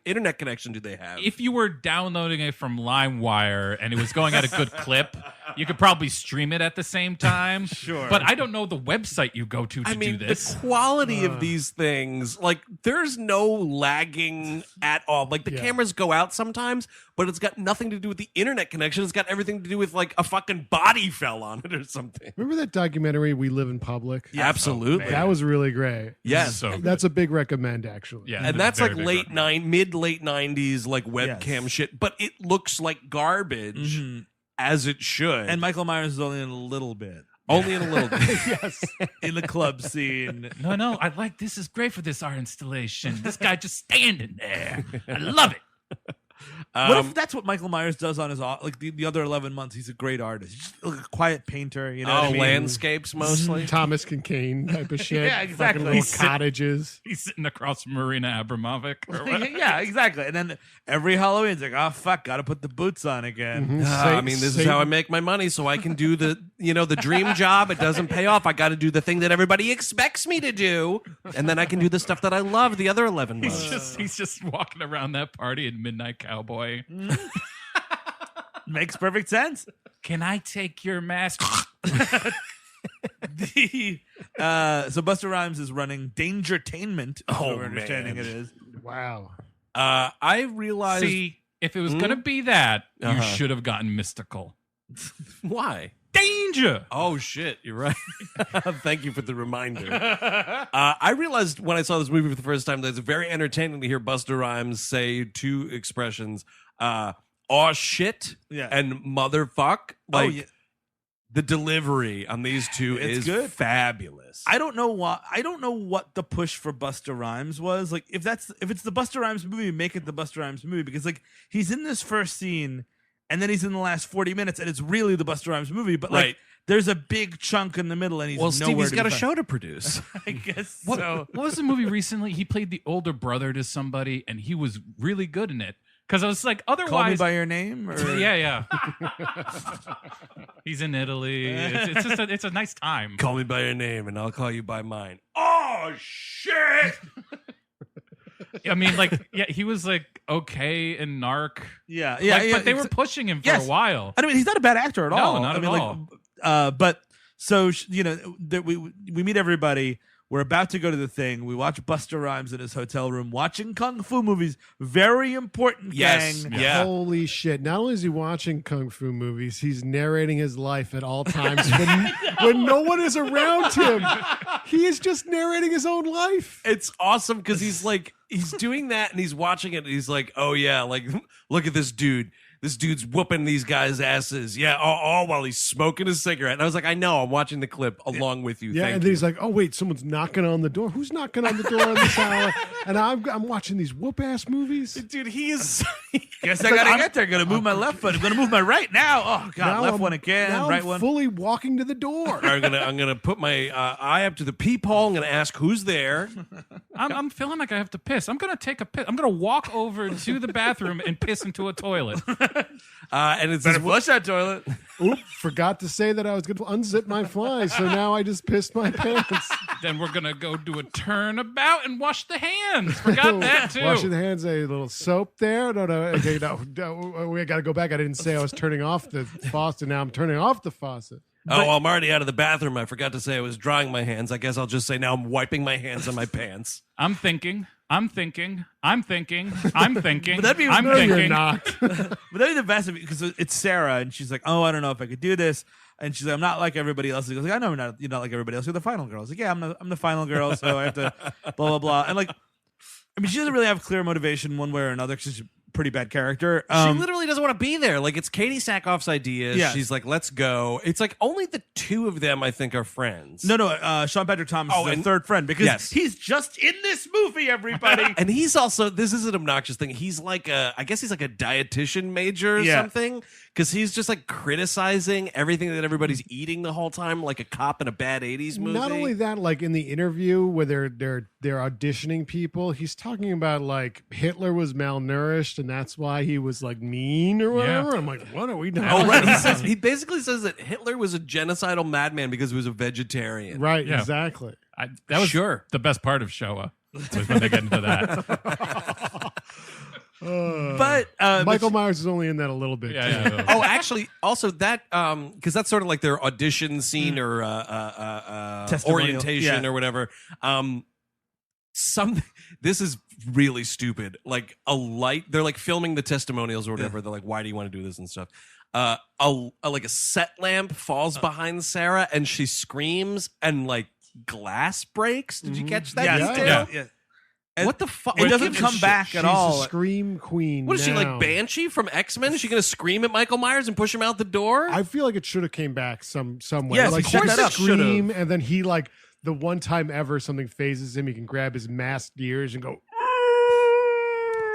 internet connection do they have?" If you were downloading it from LimeWire and it was going at a good clip, You could probably stream it at the same time. Sure. But I don't know the website you go to do this. The quality of these things, like, there's no lagging at all. Like, the cameras go out sometimes, but it's got nothing to do with the internet connection. It's got everything to do with, like, a fucking body fell on it or something. Remember that documentary, We Live in Public? Yeah, absolutely. That was really great. Yes. So That's a big recommend, actually. Yeah. And that's very like big mid-late 90s, like, webcam shit, but it looks like garbage, as it should. And Michael Myers is only in a little bit. Only in a little bit. Yes. In the club scene. No, I like this is great for this art installation. This guy just standing there. I love it. What if that's what Michael Myers does on his like the other 11 months? He's a great artist. He's just like a quiet painter. You know what I mean? Landscapes mostly. Thomas Kincaid type of shit. Yeah, exactly. Fucking little cottages. He's sitting across from Marina Abramovic. Or whatever. Yeah, exactly. And then every Halloween, it's like, oh fuck, got to put the boots on again. I mean, this is how I make my money, so I can do the dream job. It doesn't pay off. I got to do the thing that everybody expects me to do, and then I can do the stuff that I love the other 11 months. He's just walking around that party in Midnight Cowboy. Makes perfect sense. Can I take your mask? So Busta Rhymes is running Dangertainment. We're understanding it is. Wow. I realized. See, if it was going to be that, you should have gotten mystical. Why? Danger! Oh, shit. You're right. Thank you for the reminder. I realized when I saw this movie for the first time that it's very entertaining to hear Busta Rhymes say two expressions, aw shit and motherfuck. Like, the delivery on these two is good. Fabulous. I don't know what the push for Busta Rhymes was. Like, if it's the Busta Rhymes movie, make it the Busta Rhymes movie, because like he's in this first scene and then he's in the last 40 minutes and it's really the Busta Rhymes movie, but like there's a big chunk in the middle and he's Stevie's got a show to produce. I guess so. What was the movie recently? He played the older brother to somebody and he was really good in it. Because I was like, otherwise... Call Me By Your Name? Or? Yeah. He's in Italy. It's a nice time. Call me by your name and I'll call you by mine. Oh, shit! I mean, like, yeah, he was like okay in Narc. Yeah. But they were pushing him for a while. I mean, he's not a bad actor at all. Not at all. But so, we meet everybody. We're about to go to the thing. We watch Busta Rhymes in his hotel room watching Kung Fu movies. Very important, gang. Yeah. Holy shit. Not only is he watching Kung Fu movies, he's narrating his life at all times when no one is around him. He is just narrating his own life. It's awesome because he's doing that and he's watching it and he's like, oh yeah, like, look at this dude. This dude's whooping these guys' asses. Yeah, all while he's smoking a cigarette. And I was like, I know, I'm watching the clip along with you. Yeah, Thank and you. then he's like, oh, wait, someone's knocking on the door. Who's knocking on the door in this hour? And I'm watching these whoop-ass movies. Dude, he is... Guess I gotta get there. Gonna move my left foot. I'm gonna move my right now. Oh, God, Now left I'm- one again, now right I'm one. fully walking to the door. I'm gonna put my eye up to the peephole. I'm gonna ask who's there. I'm feeling like I have to piss. I'm going to take a piss. I'm going to walk over to the bathroom and piss into a toilet. And it's Better this, flush that toilet. Oop, forgot to say that I was going to unzip my fly, so now I just pissed my pants. Then we're going to go do a turnabout and wash the hands. Forgot that, too. Washing the hands, a little soap there. No, okay, no, we got to go back. I didn't say I was turning off the faucet. Now I'm turning off the faucet. I'm already out of the bathroom. I forgot to say I was drying my hands. I guess I'll just say now I'm wiping my hands on my pants. I'm thinking. But that'd be I'm No, thinking. you're not. But that'd be the best because it's Sarah, and she's like, "Oh, I don't know if I could do this." And she's like, "I'm not like everybody else." He goes, "I know you're not like everybody else. You're the final girl." I was like, "Yeah, I'm the final girl, so I have to blah blah blah." And like, I mean, she doesn't really have clear motivation one way or another. She's a pretty bad character. She literally doesn't want to be there. Like, it's Katee Sackhoff's idea. Yeah. She's like, let's go. It's like only the two of them, I think, are friends. No, Sean Patrick Thomas is their third friend because he's just in this movie, everybody. And he's also, this is an obnoxious thing. He's like I guess he's like a dietitian major or something. Because he's just like criticizing everything that everybody's eating the whole time, like a cop in a bad 80s movie. Not only that, like in the interview where they're auditioning people, he's talking about like Hitler was malnourished and that's why he was like mean or whatever. Yeah. I'm like, what are we doing? Oh, right. He basically says that Hitler was a genocidal madman because he was a vegetarian. Right, Yeah. exactly. That was the best part of Showa. Was when they get into that. But Michael Myers is only in that a little bit. Yeah. Oh, actually, also that because that's sort of like their audition scene or orientation or whatever. This is really stupid. Like a light, they're like filming the testimonials or whatever. They're like, "Why do you want to do this and stuff?" Like a set lamp falls behind Sarah, and she screams, and like glass breaks. Did you catch that? Yeah. What the fuck? It doesn't come back at all. She's a scream queen. What is she, like Banshee from X-Men? Is she going to scream at Michael Myers and push him out the door? I feel like it should have came back some way. Yes, like of course it scream, and then he like the one time ever something phases him, he can grab his masked ears and go.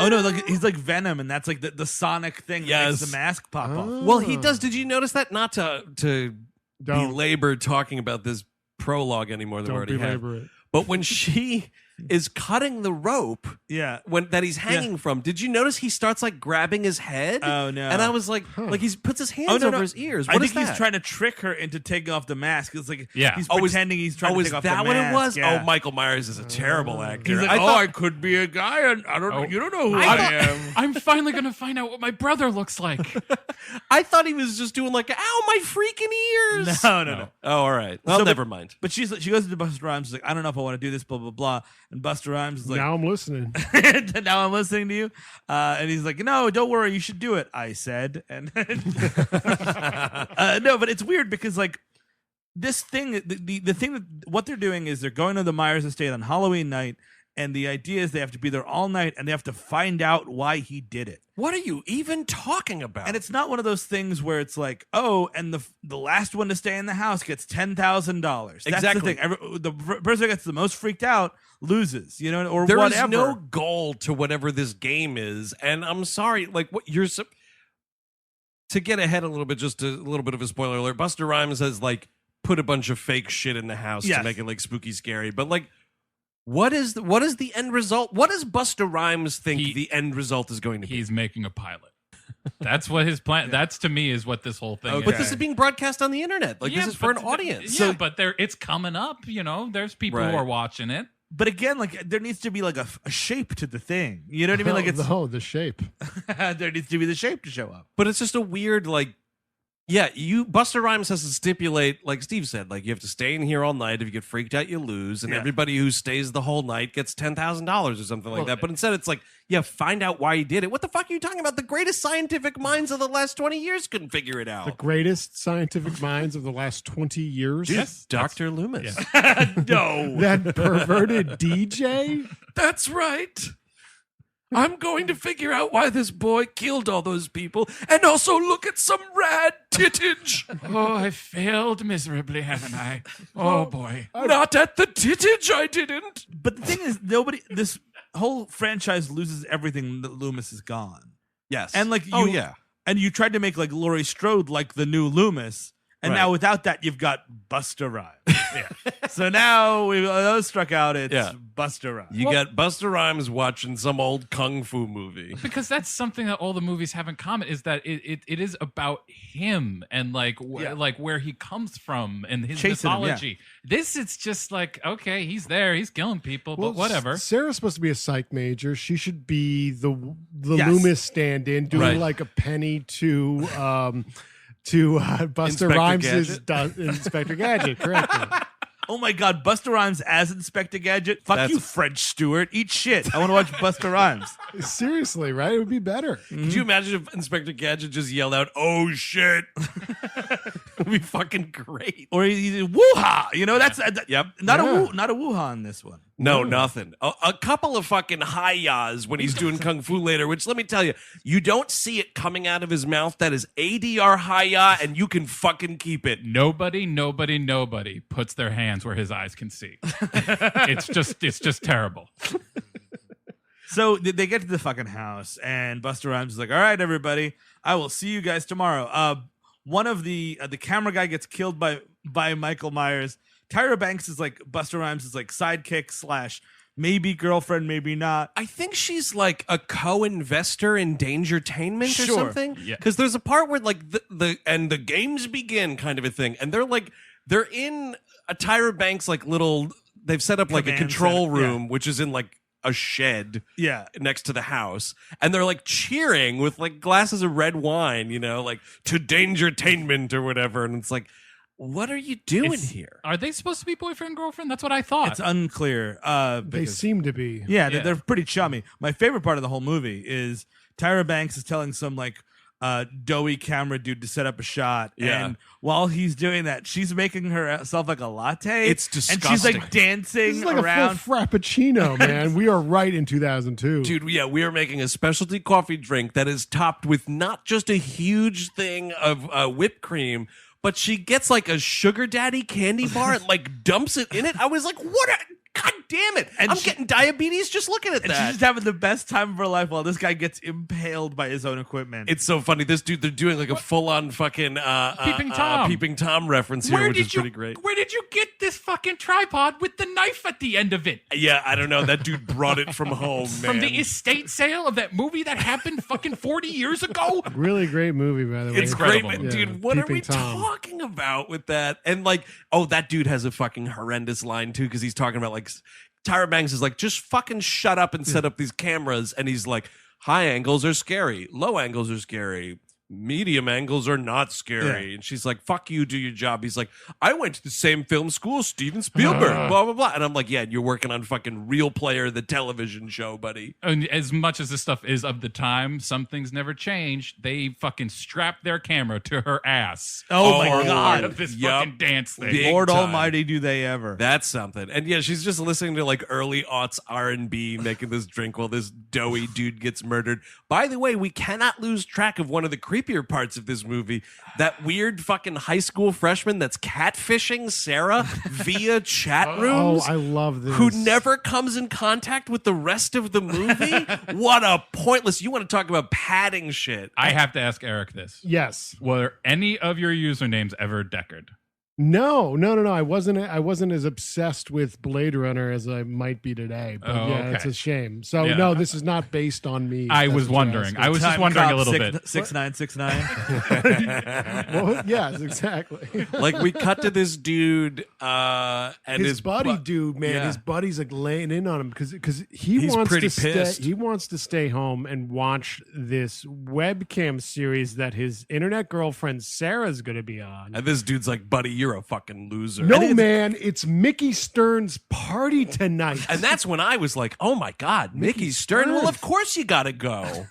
Oh no! Like he's like Venom, and that's like the sonic thing that makes the mask pop off. Well, he does. Did you notice that? Not to belabor talking about this prologue anymore than we already have. It. But when she is cutting the rope, that he's hanging from, did you notice he starts like grabbing his head? Oh no! And I was like he puts his hands over his ears. What I think is that? he's trying to trick her into taking off the mask. It's like he's pretending he's trying to take off the mask. Oh, is that what it was? Yeah. Oh, Michael Myers is a terrible actor. He's like, I could be a guy, and I don't. You don't know who I am. I'm finally gonna find out what my brother looks like. I thought he was just doing like, ow, my freaking ears. No. Oh, all right. Well, never mind. But she goes into Busta Rhymes. She's like, I don't know if I want to do this. Blah blah blah. And Busta Rhymes is like, now I'm listening. Now I'm listening to you. And he's like, no, don't worry, you should do it. I said, and no, but it's weird because like this thing, the thing that what they're doing is they're going to the Myers estate on Halloween night. And the idea is they have to be there all night and they have to find out why he did it. What are you even talking about? And it's not one of those things where it's like, oh, and the last one to stay in the house gets $10,000. Exactly. That's the thing. The person that gets the most freaked out loses, you know, or there whatever. There is no goal to whatever this game is. And I'm sorry, like what you're to get ahead a little bit, just a little bit of a spoiler alert. Busta Rhymes has like put a bunch of fake shit in the house to make it like spooky scary. But like What is the end result? What does Busta Rhymes think the end result is going to be? He's making a pilot. That's what his plan. That's to me is what this whole thing is. But this is being broadcast on the internet. Like this is for an audience. Yeah, but it's coming up. You know, there's people who are watching it. But again, like there needs to be like a shape to the thing. You know what I mean? Like it's the shape. There needs to be the shape to show up. But it's just a weird like. Yeah, Busta Rhymes has to stipulate, like Steve said, like you have to stay in here all night. If you get freaked out, you lose, and everybody who stays the whole night gets $10,000 or something like that. But instead, it's like, find out why he did it. What the fuck are you talking about? The greatest scientific minds of the last 20 years couldn't figure it out. The greatest scientific minds of the last 20 years? Yes, Dr. Loomis. No. That perverted DJ? That's right. I'm going to figure out why this boy killed all those people and also look at some rad tittage. Oh, I failed miserably, haven't I? Oh, boy. Not at the tittage, I didn't. But the thing is, this whole franchise loses everything that Loomis is gone. Yes. And like and you tried to make like Laurie Strode like the new Loomis. And now without that, you've got Busta Rhymes. So now those struck out. It's Busta Rhymes. You got Busta Rhymes watching some old kung fu movie. Because that's something that all the movies have in common is that it is about him and like where he comes from and his mythology. This it's just like, okay, he's there, he's killing people, but whatever. Sarah's supposed to be a psych major. She should be the Loomis stand-in, doing like a penny to Busta Rhymes' Inspector Gadget, correct? Oh my God, Busta Rhymes as Inspector Gadget? Fuck you, French Stewart. Eat shit. I want to watch Busta Rhymes. Seriously, right? It would be better. Could you imagine if Inspector Gadget just yelled out, "Oh shit"? It would be fucking great. Or he's woo-ha. You know, that's not a woo-ha in this one. No, nothing. A couple of fucking hi-yas when he's doing kung fu later, which let me tell you, you don't see it coming out of his mouth. That is ADR hi-ya, and you can fucking keep it. Nobody puts their hands where his eyes can see. It's just terrible. So they get to the fucking house, and Busta Rhymes is like, "All right, everybody, I will see you guys tomorrow." One of the camera guy gets killed by Michael Myers. Tyra Banks is like Busta Rhymes is like sidekick / maybe girlfriend, maybe not. I think she's like a co-investor in Dangertainment or something. Yeah. Because there's a part where like the games begin kind of a thing, and they're in a Tyra Banks like little. They've set up like a control room, which is in like a shed Yeah. next to the house, and they're like cheering with like glasses of red wine, you know, like to Dangertainment or whatever. And it's like, what are you doing here? Are they supposed to be boyfriend girlfriend? That's what I thought. It's unclear. They seem to be. Yeah, they're pretty chummy. My favorite part of the whole movie is Tyra Banks is telling some like doughy camera dude to set up a shot. Yeah. And while he's doing that, she's making herself like a latte. It's disgusting. And she's like dancing This is like around. a full frappuccino, man. We are right in 2002. Dude, yeah, we are making a specialty coffee drink that is topped with not just a huge thing of whipped cream, but she gets like a sugar daddy candy bar and like dumps it in it. I was like, God damn it. And I'm getting diabetes just looking at And that. she's just having the best time of her life while this guy gets impaled by his own equipment. It's so funny. This dude, they're doing like a full-on fucking Peeping Tom reference here, which is pretty great. Where did you get this fucking tripod with the knife at the end of it? Yeah, I don't know. That dude brought it from home, man. From the estate sale of that movie that happened fucking 40 years ago? Really great movie, by the way. It's great, Incredible. but Yeah, dude. What are we Peeping Tom. talking about with that? And like, oh, that dude has a fucking horrendous line too, because he's talking about like Tyra Banks is like, just fucking shut up and set up these cameras, and he's like, high angles are scary, low angles are scary, medium angles are not scary. And she's like, fuck you, do your job. He's like, I went to the same film school, Steven Spielberg, blah, blah, blah. And I'm like, yeah, you're working on fucking Real Player, the television show, buddy. And as much as this stuff is of the time, some things never change. They fucking strap their camera to her ass. Oh my For God. This Yup. fucking dance thing. Big Lord time. Almighty, do they ever? That's something. And yeah, she's just listening to like early aughts R&B, making this drink while this doughy dude gets murdered. By the way, we cannot lose track of one of the creepier parts of this movie. That weird fucking high school freshman that's catfishing Sarah via chat rooms. Oh, I love this. Who never comes in contact with the rest of the movie. What a pointless. You want to talk about padding shit. I have to ask Eric this. Yes. Were any of your usernames ever Deckard? No. I wasn't as obsessed with Blade Runner as I might be today. But Oh, yeah, okay. it's a shame. So Yeah. no, this is not based on me. I That's was what you're wondering. asking. I was just Time wondering a cop little bit. 6969. Well, yes, exactly. Like we cut to this dude and his buddy, dude, man, yeah. his buddy's like laying in on him because he He's wants pretty to pissed. stay. He wants to stay home and watch this webcam series that his internet girlfriend Sarah's going to be on. And this dude's like, buddy, you're a fucking loser. No, man, it's Mickey Stern's party tonight. And that's when I was like, oh my God, Mickey Stern. Well, of course you got to go.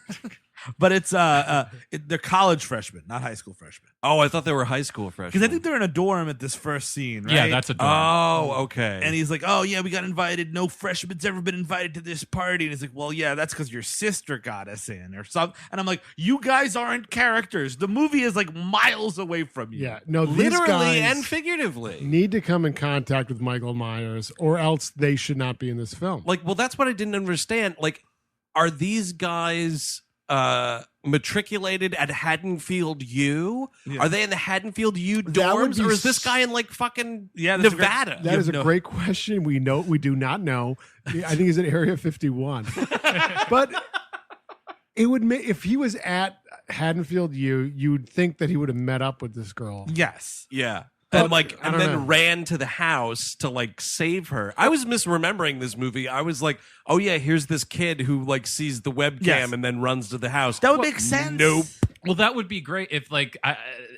But it's they're college freshmen, not high school freshmen. Oh, I thought they were high school freshmen. Because I think they're in a dorm at this first scene, right? Yeah, that's a dorm. Oh, okay. And he's like, oh, yeah, we got invited. No freshman's ever been invited to this party. And he's like, well, yeah, that's because your sister got us in or something. And I'm like, you guys aren't characters. The movie is like miles away from you. Yeah, no, these literally guys and figuratively. need to come in contact with Michael Myers, or else they should not be in this film. Like, well, that's what I didn't understand. Like, are these guys matriculated at Haddonfield U? Yeah. Are they in the Haddonfield U That would dorms, be or is this guy in like fucking Yeah, that's a great- Nevada? That is a great question. We do not know. I think he's at Area 51. But it would make, if he was at Haddonfield U, you would think that he would have met up with this girl. Yes. Yeah. But And like, I and don't then know. ran to the house to like save her. I was misremembering this movie. I was like, oh yeah, here's this kid who like sees the webcam Yes. and then runs to the house. That would make sense. Nope. Well, that would be great if like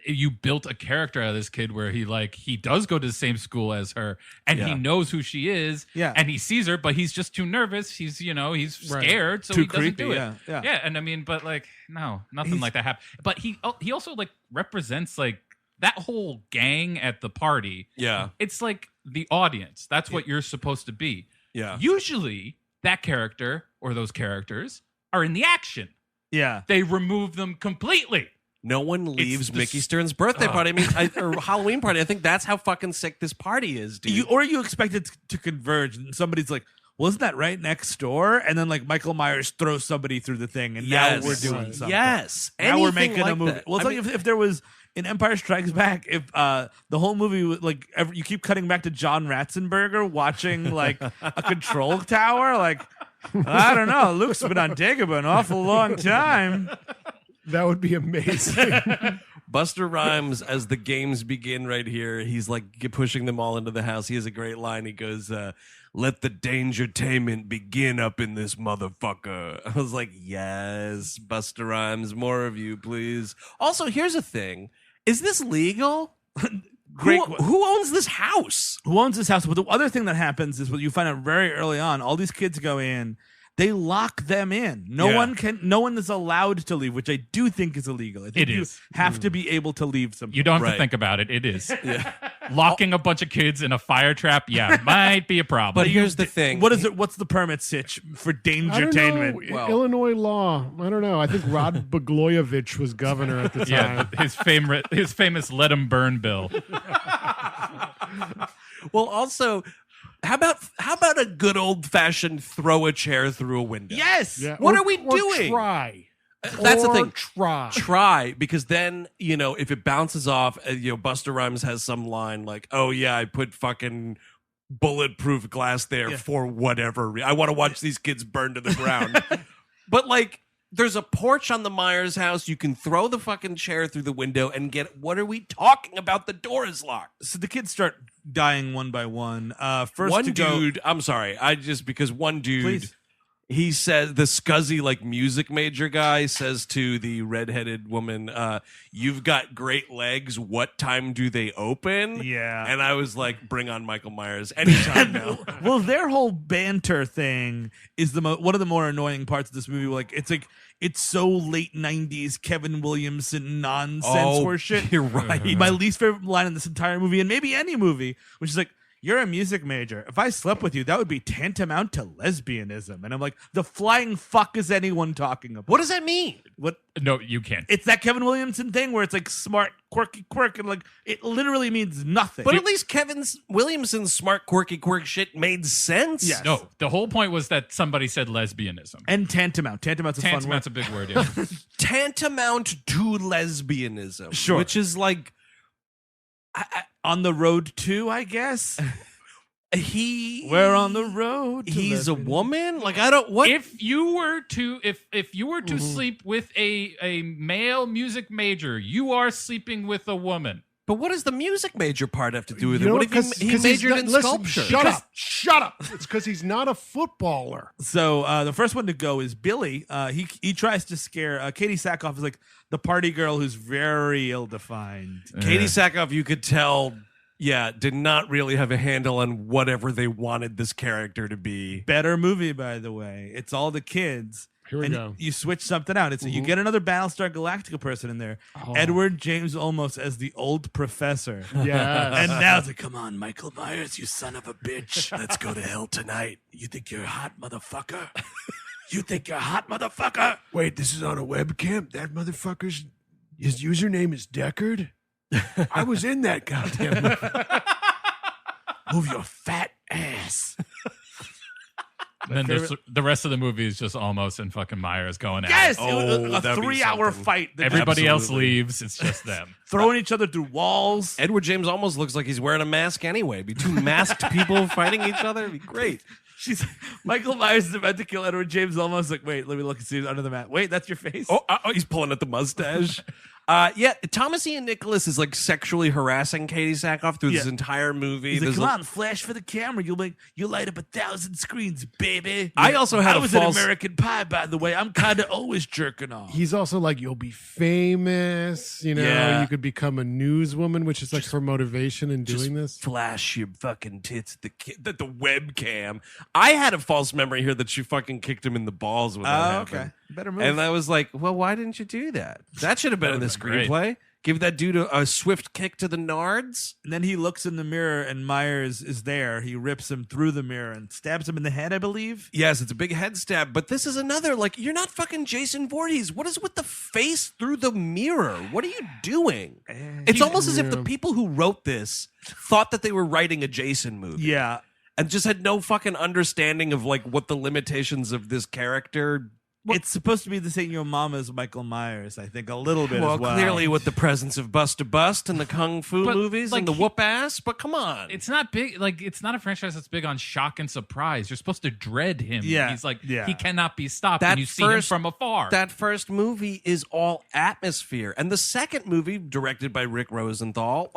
you built a character out of this kid where he does go to the same school as her and he Yeah. knows who she is. Yeah. And he sees her, but he's just too nervous. He's he's Right. scared, so Too he doesn't creepy, do it. yeah, yeah. Yeah. And I mean, but like no, nothing like that happened. But he also like represents like that whole gang at the party. Yeah. It's like the audience. That's what you're supposed to be. Yeah. Usually that character or those characters are in the action. Yeah. They remove them completely. No one leaves the Mickey s- Stern's birthday party. I mean, or Halloween party. I think that's how fucking sick this party is, dude. You expect it to converge, and somebody's like, well, isn't that right next door? And then like Michael Myers throws somebody through the thing, and Yes. now we're doing Right. something. Yes. Now we're Anything making a like movie. that. Well, it's I like mean- if there was in Empire Strikes Back, if the whole movie like you keep cutting back to John Ratzenberger watching like a control tower, like I don't know, Luke's been on Dagobah an awful long time. That would be amazing. Busta Rhymes, as the games begin right here, he's like pushing them all into the house. He has a great line. He goes, let the Dangertainment begin up in this motherfucker. I was like, yes, Busta Rhymes, more of you, please. Also, here's a thing. Is this legal? Great. Who owns this house? Who owns this house? But the other thing that happens is what you find out very early on. All these kids go in. They lock them in. No one is allowed to leave, which I do think is illegal. I think you have to be able to leave something. You don't have to think about it. It is. Locking a bunch of kids in a fire trap, might be a problem. But here's the thing. What is it? What's the permit sitch for Dangertainment? Well, Illinois law. I don't know. I think Rod Blagojevich was governor at the time. His famous let 'em burn bill. Well, also, how about a good old fashioned throw a chair through a window? Yes. Yeah. What are we doing? Try. That's the thing. Try, because then if it bounces off, Busta Rhymes has some line like, "Oh yeah, I put fucking bulletproof glass there for whatever. I want to watch these kids burn to the ground." But like, there's a porch on the Myers house. You can throw the fucking chair through the window and get. What are we talking about? The door is locked. So the kids start dying one by one. First, one dude. I'm sorry. Because one dude. Please. He says, the scuzzy like music major guy says to the redheaded woman, "You've got great legs. What time do they open?" Yeah. And I was like, bring on Michael Myers anytime now. Well, their whole banter thing is one of the more annoying parts of this movie. Like it's so late 90s Kevin Williamson nonsense horseshit. You're right. My least favorite line in this entire movie, and maybe any movie, which is like, "You're a music major. If I slept with you, that would be tantamount to lesbianism." And I'm like, the flying fuck is anyone talking about? What does that mean? What? No, you can't. It's that Kevin Williamson thing where it's like smart, quirky quirk, and like it literally means nothing. But at least Kevin Williamson's smart, quirky quirk shit made sense. Yes. No, the whole point was that somebody said lesbianism. And tantamount. Tantamount's a fun word. Tantamount's a big word, yeah. Tantamount to lesbianism. Sure. Which is like... on the road to, I guess. We're on the road to he's a lesbianism. woman? Like, I don't... What? If you were to sleep with a male music major, you are sleeping with a woman. But what does the music major part have to do with it? know What if he majored in sculpture? Shut up. It's because he's not a footballer. So the first one to go is Billy. He tries to scare Katee Sackhoff is like the party girl who's very ill-defined. Katee Sackhoff, you could tell, did not really have a handle on whatever they wanted this character to be. Better movie, by the way. It's all the kids. Here we go. You switch something out. It's you get another Battlestar Galactica person in there. Edward James Olmos as the old professor. Yes. And now it's like, "Come on, Michael Myers, you son of a bitch. Let's go to hell tonight. You think you're hot, motherfucker? You think you're hot, motherfucker?" Wait, this is on a webcam? That motherfucker's... His username is Deckard? I was in that goddamn... Move your fat ass. And then the rest of the movie is just almost in fucking Myers going at Yes, it. a 3-hour fight. Everybody else leaves. It's just them. Throwing each other through walls. Edward James almost looks like he's wearing a mask anyway. It'd be two masked people fighting each other. It'd be great. Michael Myers is about to kill Edward James Olmos. Like, wait, let me look and see under the mat. Wait, that's your face? Oh, he's pulling at the mustache. Thomas Ian Nicholas is like sexually harassing Katee Sackhoff through this entire movie. He's like, "Come on, flash for the camera. You'll light up 1,000 screens, baby." I also had I was in American Pie, by the way. I'm kind of always jerking off. He's also like, "You'll be famous. You Yeah. you could become a newswoman," which is like her motivation in doing this. Flash your fucking tits at the webcam. I had a false memory here that she fucking kicked him in the balls when that happened. Okay. Better move. And I was like, well, why didn't you do that? That should have been in the screenplay. Give that dude a swift kick to the nards. And then he looks in the mirror and Myers is there. He rips him through the mirror and stabs him in the head, I believe. Yes, it's a big head stab. But this is another, like, you're not fucking Jason Voorhees. What is with the face through the mirror? What are you doing? It's almost as if the people who wrote this thought that they were writing a Jason movie. Yeah. And just had no fucking understanding of, like, what the limitations of this character it's supposed to be the St. Your Mama's Michael Myers, I think, a little bit as well. Clearly with the presence of Busta Bust and the Kung Fu movies and the whoop ass, but come on. It's not big. Like, it's not a franchise that's big on shock and surprise. You're supposed to dread him. Yeah. He's like, he cannot be stopped when you see him from afar. That first movie is all atmosphere. And the second movie, directed by Rick Rosenthal,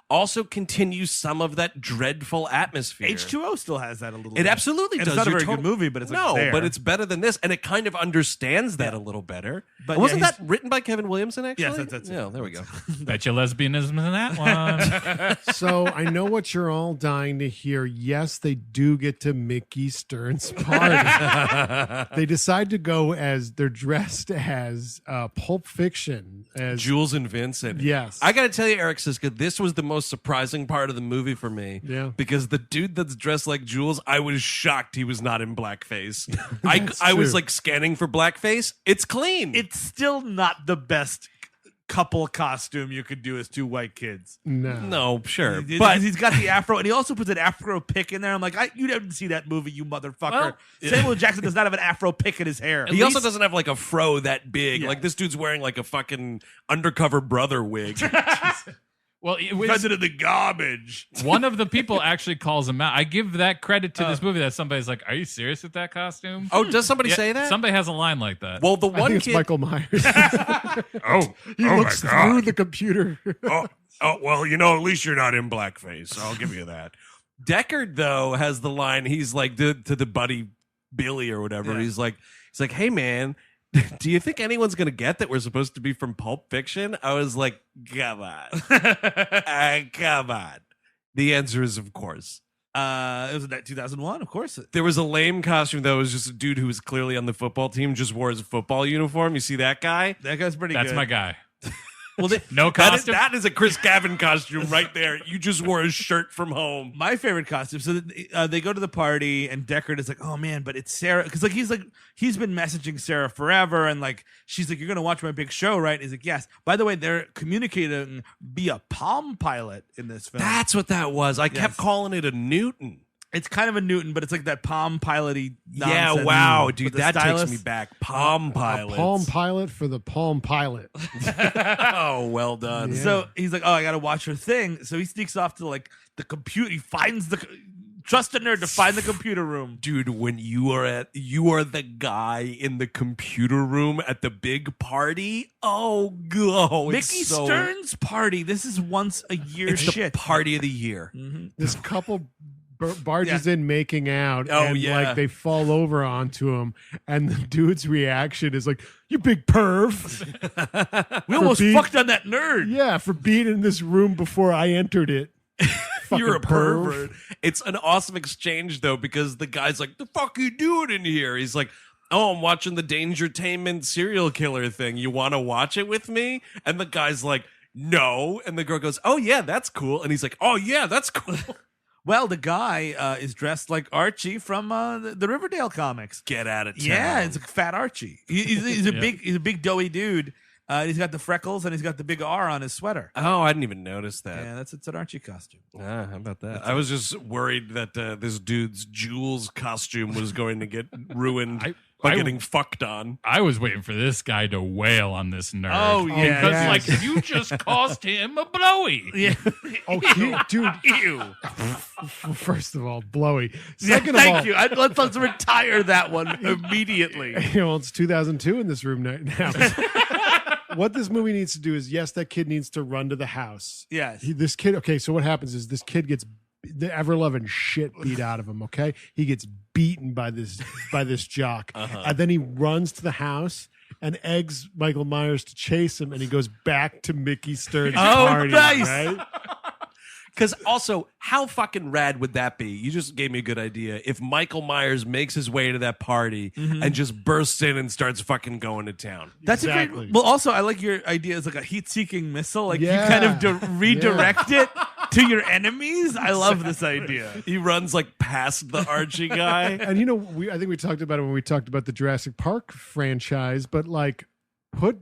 also continues some of that dreadful atmosphere. H2O still has that a little bit. It absolutely does. It's not a very good movie, but it's there. But it's better than this, and it kind of understands that a little better. But wasn't that written by Kevin Williamson, actually? Yes, that's yeah, there we go. Bet you lesbianism in that one. So I know what you're all dying to hear. Yes, they do get to Mickey Stern's party. They decide to go as they're dressed as Pulp Fiction, as Jules and Vincent. Yes. I got to tell you, Eric Siska, this was the most surprising part of the movie for me. Yeah. Because the dude that's dressed like Jules, I was shocked he was not in blackface. I true. was like scanning for blackface. It's clean. It's still not the best couple costume you could do as two white kids. No, sure. But he's got the afro, and he also puts an afro pick in there. I'm like, you didn't see that movie, you motherfucker. Well, Samuel L. Jackson does not have an afro pick in his hair. He also doesn't have like a fro that big. Like this dude's wearing like a fucking undercover brother wig. Well, it was President of the garbage. One of the people actually calls him out. I give that credit to this movie that somebody's like, "Are you serious with that costume?" Oh, does somebody say that? Somebody has a line like that. Well, the I one think kid, it's Michael Myers. He oh looks my God. through the computer. Oh, well, you know, at least you're not in blackface. I'll give you that. Deckard though has the line. He's like to the buddy Billy or whatever. Yeah. He's like, "Hey man, do you think anyone's gonna get that we're supposed to be from Pulp Fiction?" I was like, "Come on, come on." The answer is of course. It was in 2001, of course. There was a lame costume that was just a dude who was clearly on the football team, just wore his football uniform. You see that guy? That guy's pretty good. That's my guy. Well, no costume. That is a Chris Gavin costume right there. You just wore a shirt from home. My favorite costume. So they go to the party, and Deckard is like, "Oh man, but it's Sarah," because he's been messaging Sarah forever, and like she's like, "You're gonna watch my big show, right?" And he's like, "Yes." By the way, they're communicating via Palm Pilot in this film. That's what that was. I kept calling it a Newton. It's kind of a Newton, but it's like that Palm Pilot-y Yeah, nonsense wow, with dude, the that stylus. takes me back. Palm Pilot. Palm Pilot for the Palm Pilot. Oh, well done. Yeah. So he's like, "Oh, I gotta watch her thing." So he sneaks off to like the computer. He finds trust a nerd to find the computer room. Dude, when you are the guy in the computer room at the big party. Oh, go. Mickey Stern's party. This is once a year It's shit. the party of the year. Mm-hmm. This couple barges in making out, and like they fall over onto him, and the dude's reaction is like, "You big perv." We almost fucked on that nerd. Yeah, for being in this room before I entered it. You're a Fucking pervert. It's an awesome exchange though, because the guy's like, "The fuck you doing in here?" He's like, "Oh, I'm watching the Dangertainment serial killer thing. You want to watch it with me?" And the guy's like, "No." And the girl goes, "Oh yeah, that's cool." And he's like, "Oh yeah, that's cool." Well, the guy is dressed like Archie from the Riverdale comics. Get out of town. Yeah, it's like Fat Archie. He's a big doughy dude. He's got the freckles and he's got the big R on his sweater. Oh, I didn't even notice that. Yeah, it's an Archie costume. Ah, how about that? I was just worried that this dude's Jules costume was going to get ruined by getting fucked on. I was waiting for this guy to wail on this nerd. Oh, yeah. Because, like, you just cost him a blowy. Yeah. Dude. Ew. First of all, blowy. Yeah, Second of all, thank you. Let's retire that one immediately. Well, it's 2002 in this room now. What this movie needs to do is, yes, that kid needs to run to the house. Yes. This kid, okay, so what happens is this kid gets the ever-loving shit beat out of him, okay? He gets beaten by this jock. And then he runs to the house and eggs Michael Myers to chase him, and he goes back to Mickey Stern's party. Nice. Right? Because also, how fucking rad would that be? You just gave me a good idea. If Michael Myers makes his way to that party and just bursts in and starts fucking going to town. That's Exactly. a great. Well, also, I like your idea as like a heat-seeking missile. Like Yeah. you kind of redirect it to your enemies. I love this idea. He runs like past the Archie guy. And you know, I think we talked about it when we talked about the Jurassic Park franchise, but like put,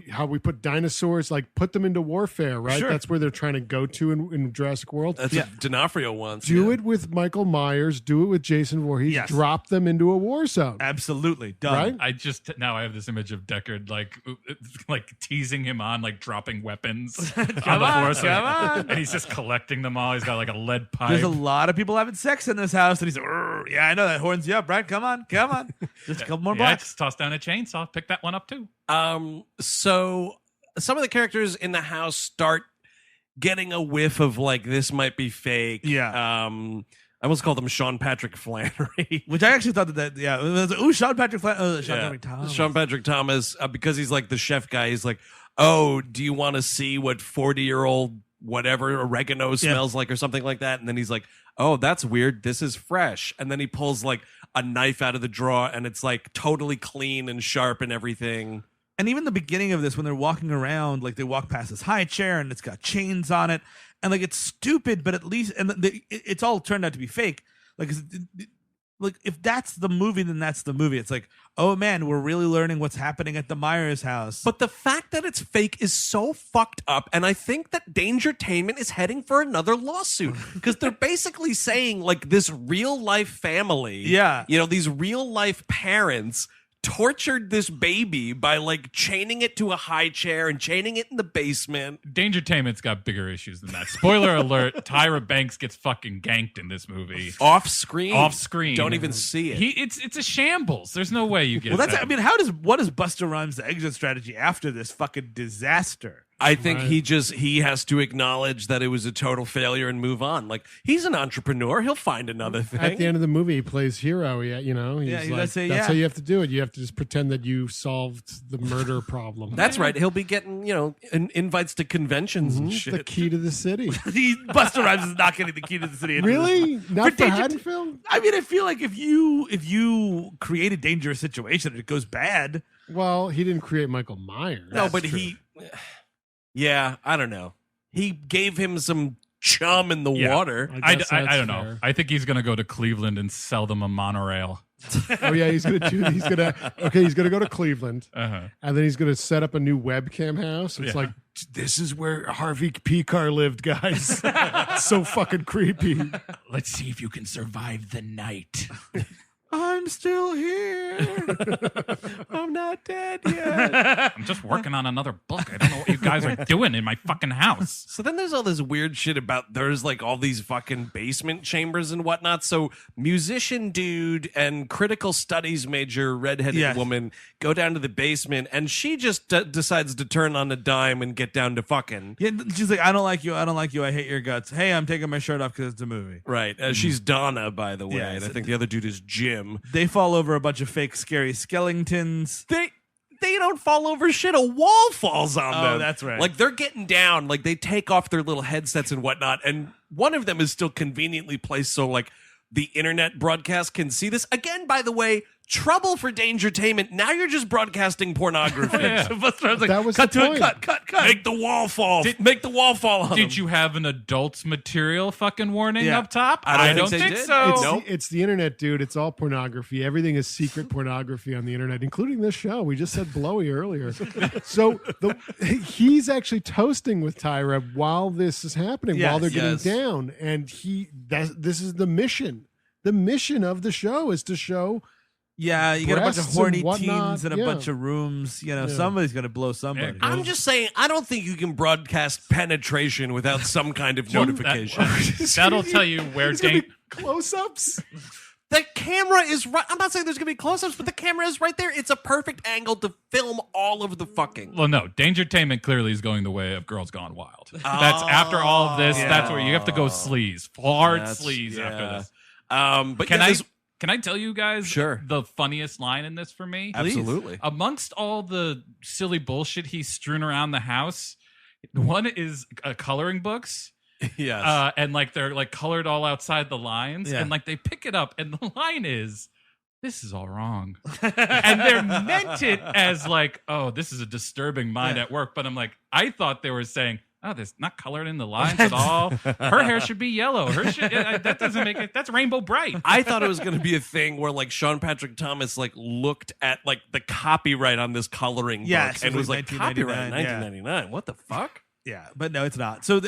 how we put dinosaurs, like put them into warfare, right? Sure. That's where they're trying to go to in Jurassic World. That's what D'Onofrio wants. Do it with Michael Myers. Do it with Jason Voorhees. Yes. Drop them into a war zone. Absolutely. Done. Right? Now I have this image of Deckard like teasing him on, like dropping weapons on the Come floor. on. And he's just collecting them all. He's got like a lead pipe. There's a lot of people having sex in this house, and he's like, yeah, I know that horns you up, right? Come on. Just a couple more blocks. Just toss down a chainsaw. Pick that one up too. So some of the characters in the house start getting a whiff of like this might be fake. Yeah. I almost called him Sean Patrick Flannery, Which I actually thought that it was, Sean Patrick Flannery. Sean Patrick Thomas, because he's like the chef guy. He's like, oh, do you want to see what 40-year-old whatever oregano smells like or something like that? And then he's like, oh, that's weird. This is fresh. And then he pulls like a knife out of the drawer, and it's like totally clean and sharp and everything. And even the beginning of this, when they're walking around, like they walk past this high chair and it's got chains on it, and like it's stupid, but at least it's all turned out to be fake. Like if that's the movie, then that's the movie. It's like, oh man, we're really learning what's happening at the Myers house. But the fact that it's fake is so fucked up, and I think that Dangertainment is heading for another lawsuit because they're basically saying like this real life family, these real life parents tortured this baby by like chaining it to a high chair and chaining it in the basement. Dangertainment's got bigger issues than that. Spoiler alert, Tyra Banks gets fucking ganked in this movie. Off screen. Don't even see it. It's a shambles. There's no way you get Well, that. I mean, what is Busta Rhymes' exit strategy after this fucking disaster? I think he has to acknowledge that it was a total failure and move on. Like, he's an entrepreneur. He'll find another thing. At the end of the movie, he plays hero. Yeah, that's how you have to do it. You have to just pretend that you solved the murder problem. That's right. He'll be getting, invites to conventions and shit. The key to the city. Busta Rhymes is not getting the key to the city. Really? Not for Haddonfield? I mean, I feel like if you create a dangerous situation and it goes bad. Well, he didn't create Michael Myers. No, but yeah, I don't know. He gave him some chum in the water. I don't know. I think he's going to go to Cleveland and sell them a monorail. Oh yeah, he's gonna go to Cleveland, and then he's gonna set up a new webcam house. It's like, this is where Harvey Picar lived, guys. It's so fucking creepy. Let's see if you can survive the night. I'm still here. I'm not dead yet. I'm just working on another book. I don't know what you guys are doing in my fucking house. So then there's all this weird shit about there's like all these fucking basement chambers and whatnot. So musician dude and critical studies major redheaded woman go down to the basement, and she just decides to turn on a dime and get down to fucking. Yeah, she's like, I don't like you. I hate your guts. Hey, I'm taking my shirt off because it's a movie. Right. She's Donna, by the way. Yeah, and I think the other dude is Jim. They fall over a bunch of fake scary skeletons. They don't fall over shit. A wall falls on them. Oh, that's right. Like they're getting down. Like they take off their little headsets and whatnot. And one of them is still conveniently placed so like the internet broadcast can see this. Again, by the way, trouble for Dangertainment. Now you're just broadcasting pornography. That was cut the to point. it. Cut. Make the wall fall. Make the wall fall on Did them. you have an adults material fucking warning up top? I don't think think they did. so. It's the internet, dude. It's all pornography. Everything is secret pornography on the internet, including this show. We just said blowy earlier. So he's actually toasting with Tyra while this is happening, while they're getting down. And this is the mission. The mission of the show is to show. Yeah, you get a bunch of horny whatnot. teens in a bunch of rooms. Somebody's going to blow somebody. I'm just saying, I don't think you can broadcast penetration without some kind of notification. That'll tell you where close-ups. The camera is right. I'm not saying there's going to be close-ups, but the camera is right there. It's a perfect angle to film all of the fucking. Well, no, Dangertainment clearly is going the way of Girls Gone Wild. That's after all of this. That's where you have to go sleaze, hard sleaze after this. But can I tell you guys the funniest line in this for me? Absolutely. Amongst all the silly bullshit he's strewn around the house, one is coloring books. Yes. And like they're like colored all outside the lines. And like they pick it up and the line is, this is all wrong. And they're meant it as like, oh, this is a disturbing mind at work. But I'm like, I thought they were saying, oh, there's not colored in the lines at all. Her hair should be yellow. That doesn't make it. That's rainbow bright. I thought it was going to be a thing where like Sean Patrick Thomas like looked at like the copyright on this coloring book and was like, copyright 1999. What the fuck? Yeah, but no, it's not. So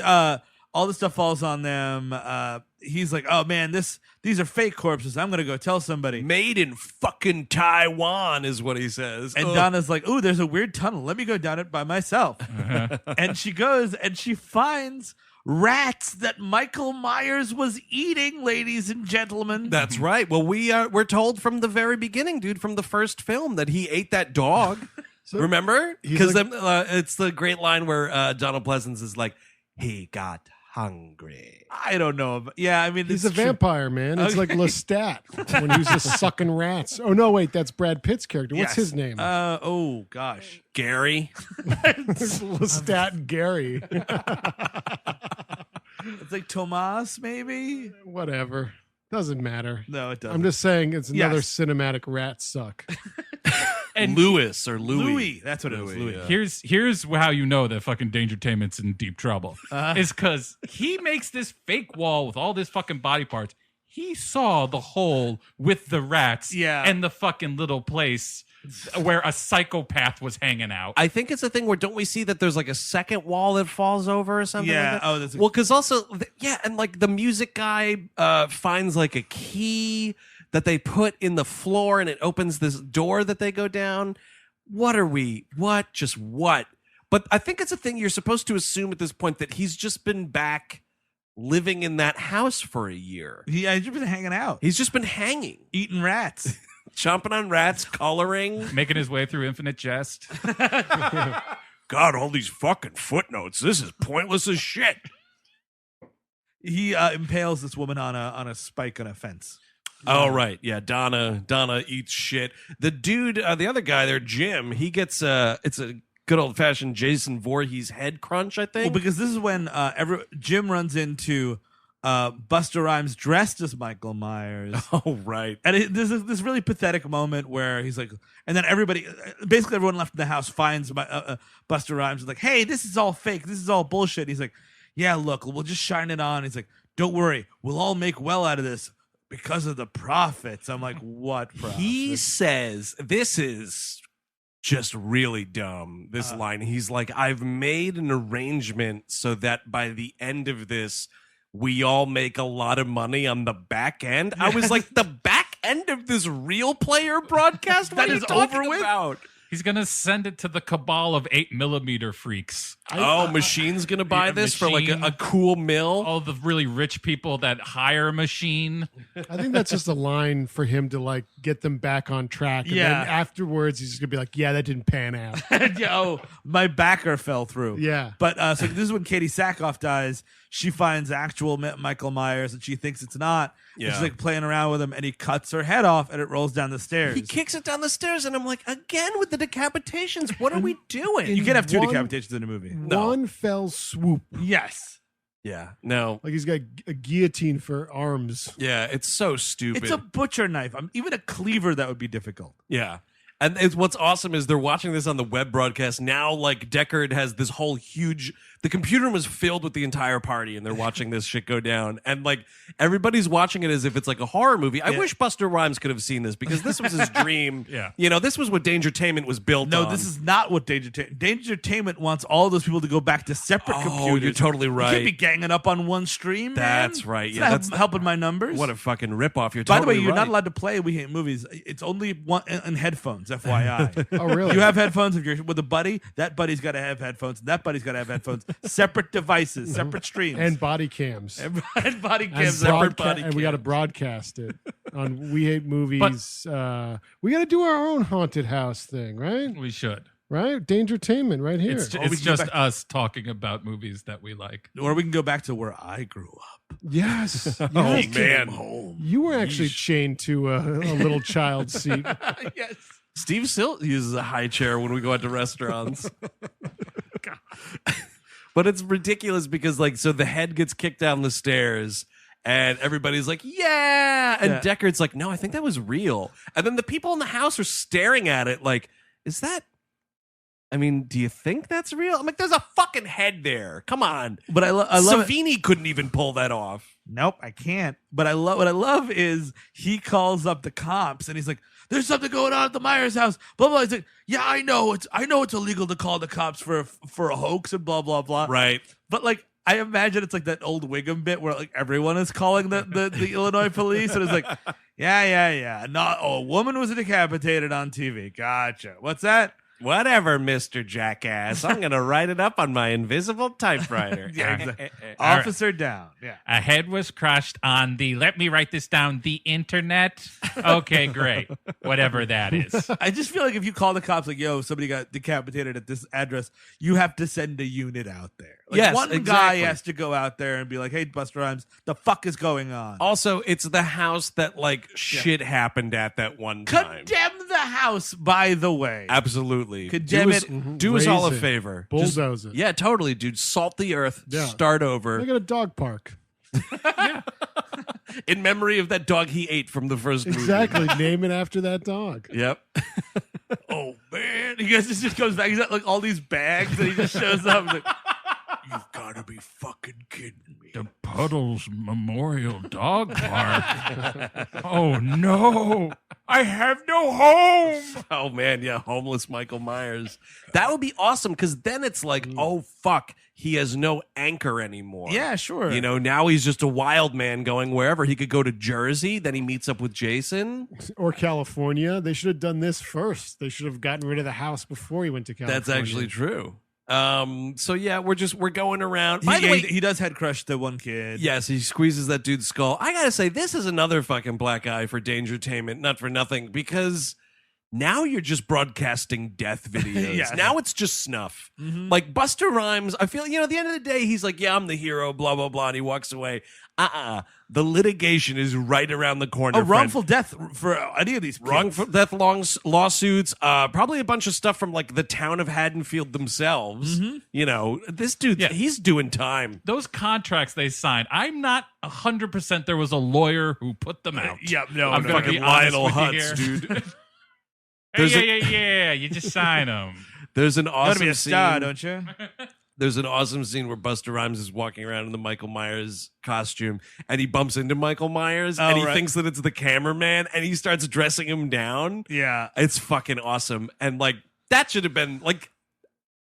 all the stuff falls on them. He's like, oh man, these are fake corpses. I'm gonna go tell somebody. Made in fucking Taiwan is what he says. And Donna's like, oh, there's a weird tunnel. Let me go down it by myself. And she goes and she finds rats that Michael Myers was eating, ladies and gentlemen. That's right. Well, we're told from the very beginning, dude, from the first film, that he ate that dog. Remember? Because it's the great line where Donald Pleasance is like, he got hungry. I don't know. Yeah, I mean, he's a vampire, man. It's like Lestat when he was just sucking rats. Oh no, wait, that's Brad Pitt's character. What's his name? Oh gosh, Gary. Lestat and Gary. It's like Tomas, maybe. Whatever. Doesn't matter. No, it doesn't. I'm just saying it's another cinematic rat suck. And Lewis or Louis. That's what it is. Louis. Yeah. Here's how you know that fucking Dangertainment's in deep trouble. Is because he makes this fake wall with all this fucking body parts. He saw the hole with the rats and the fucking little place where a psychopath was hanging out. I think it's a thing where don't we see that there's like a second wall that falls over or something? Yeah. Like that? Oh, that's well, because also, and like the music guy finds like a key that they put in the floor and it opens this door that they go down. What? Just what? But I think it's a thing you're supposed to assume at this point that he's just been back living in that house for a year. He's just been hanging out. He's just been hanging. Eating rats. Chomping on rats, coloring. Making his way through Infinite Jest. God, all these fucking footnotes. This is pointless as shit. He impales this woman on a spike on a fence. Oh, right. Yeah, Donna eats shit. The dude, the other guy there, Jim, he gets it's a good old-fashioned Jason Voorhees head crunch, I think. Well, because this is when Jim runs into Busta Rhymes dressed as Michael Myers. Oh, right. And there's this really pathetic moment where he's like, and then basically everyone left in the house finds Busta Rhymes and like, hey, this is all fake. This is all bullshit. He's like, yeah, look, we'll just shine it on. He's like, don't worry. We'll all make well out of this. Because of the profits. I'm like, what profits? He says, this is just really dumb, this line. He's like, I've made an arrangement so that by the end of this, we all make a lot of money on the back end. I was like, the back end of this Real Player broadcast? What that is over with? About? He's going to send it to the cabal of 8mm freaks. Machine's going to buy this for like a cool mill? All the really rich people that hire Machine. I think that's just a line for him to like get them back on track. And then afterwards, he's just going to be like, yeah, that didn't pan out. My backer fell through. Yeah. But so this is when Katee Sackhoff dies. She finds actual Michael Myers and she thinks it's not. Yeah. She's like playing around with him and he cuts her head off and it rolls down the stairs. He kicks it down the stairs and I'm like, again with the decapitations. What are we doing? You can't have two decapitations in a movie. One fell swoop. Yes. Yeah. No. Like he's got a guillotine for arms. Yeah. It's so stupid. It's a butcher knife. Even a cleaver, that would be difficult. Yeah. And what's awesome is they're watching this on the web broadcast. Now, like, Deckard has this whole huge... The computer room was filled with the entire party, and they're watching this shit go down. And, like, everybody's watching it as if it's like a horror movie. I wish Busta Rhymes could have seen this, because this was his dream. Yeah. You know, this was what Dangertainment was built on. No, this is not what Dangertainment wants all those people to go back to separate computers. Oh, you're totally right. You can't be ganging up on one stream, man. That's right. Yeah, that's helping my numbers. What a fucking ripoff. You're By totally the way, you're right. not allowed to play We Hate Movies. It's only one in headphones, FYI. Oh, really? You have headphones. If you're with a buddy, that buddy's got to have headphones. That buddy's got to have headphones. Separate devices, separate streams. And body cams. And body And cams. Separate body and we got to broadcast it on We Hate Movies. We got to do our own haunted house thing, right? We should. Right? Dangertainment right here. It's just us talking about movies that we like. Or we can go back to where I grew up. Yes. Oh, yes. man. You were actually chained to a little child seat. Yes. Steve Silt uses a high chair when we go out to restaurants. But it's ridiculous because, like, so the head gets kicked down the stairs and everybody's like, yeah. And Deckard's like, no, I think that was real. And then the people in the house are staring at it like, is that I mean, do you think that's real? I'm like, there's a fucking head there. Come on. But I love Savini couldn't even pull that off. Nope, I can't. But what I love is he calls up the cops and he's like, "There's something going on at the Myers house." Blah blah. He's like, "Yeah, I know it's illegal to call the cops for a hoax and blah blah blah." Right. But like, I imagine it's like that old Wiggum bit where like everyone is calling the Illinois police, and it's like, yeah. Not a woman was decapitated on TV. Gotcha. What's that? Whatever, Mr. Jackass. I'm going to write it up on my invisible typewriter. Yeah, exactly. Officer down. Yeah. A head was crushed on let me write this down, the internet. Okay, great. Whatever that is. I just feel like if you call the cops like, yo, somebody got decapitated at this address, you have to send a unit out there. Like, yes, one exactly. guy has to go out there and be like, "Hey, Busta Rhymes, the fuck is going on?" Also, it's the house that like shit happened at that one time. Condemn the house, by the way. Absolutely. Condemn Do us all a Raise it. favor. Bulldoze it. Yeah, totally, dude. Salt the earth. Yeah. Start over. Look at a dog park. In memory of that dog he ate from the first movie. Exactly. Name it after that dog. Yep. Oh man, he just comes back. He's got like all these bags, and he just shows up. And like, "You've got to be fucking kidding me!" The Puddles Memorial Dog Park. Oh no, I have no home. Oh man, yeah, homeless Michael Myers. That would be awesome because then it's like, oh fuck, he has no anchor anymore. Yeah, sure. You know, now he's just a wild man going wherever. He could go to Jersey, then he meets up with Jason. Or California. They should have done this first. They should have gotten rid of the house before he went to California. That's actually true. So yeah, we're going around. By the way, he does head crush the one kid. yes, he squeezes that dude's skull. I gotta say, this is another fucking black eye for Dangertainment, not for nothing, because now you're just broadcasting death videos. Yeah. Now it's just snuff. Mm-hmm. Like Busta Rhymes, I feel, at the end of the day, he's like, yeah, I'm the hero, blah, blah, blah, and he walks away. The litigation is right around the corner. A wrongful death for any of these kids. Wrongful death lawsuits, probably a bunch of stuff from like the town of Haddonfield themselves. Mm-hmm. This dude, he's doing time. Those contracts they signed, I'm not 100% there was a lawyer who put them out. Yeah, no, I'm no. gonna be Fucking honest Lionel with you Hutz, here. dude. Yeah. You just sign them. There's an You gotta be awesome a scene. star, don't you? There's an awesome scene where Busta Rhymes is walking around in the Michael Myers costume, and he bumps into Michael Myers, and he thinks that it's the cameraman, and he starts dressing him down. Yeah. It's fucking awesome. And like that should have been like,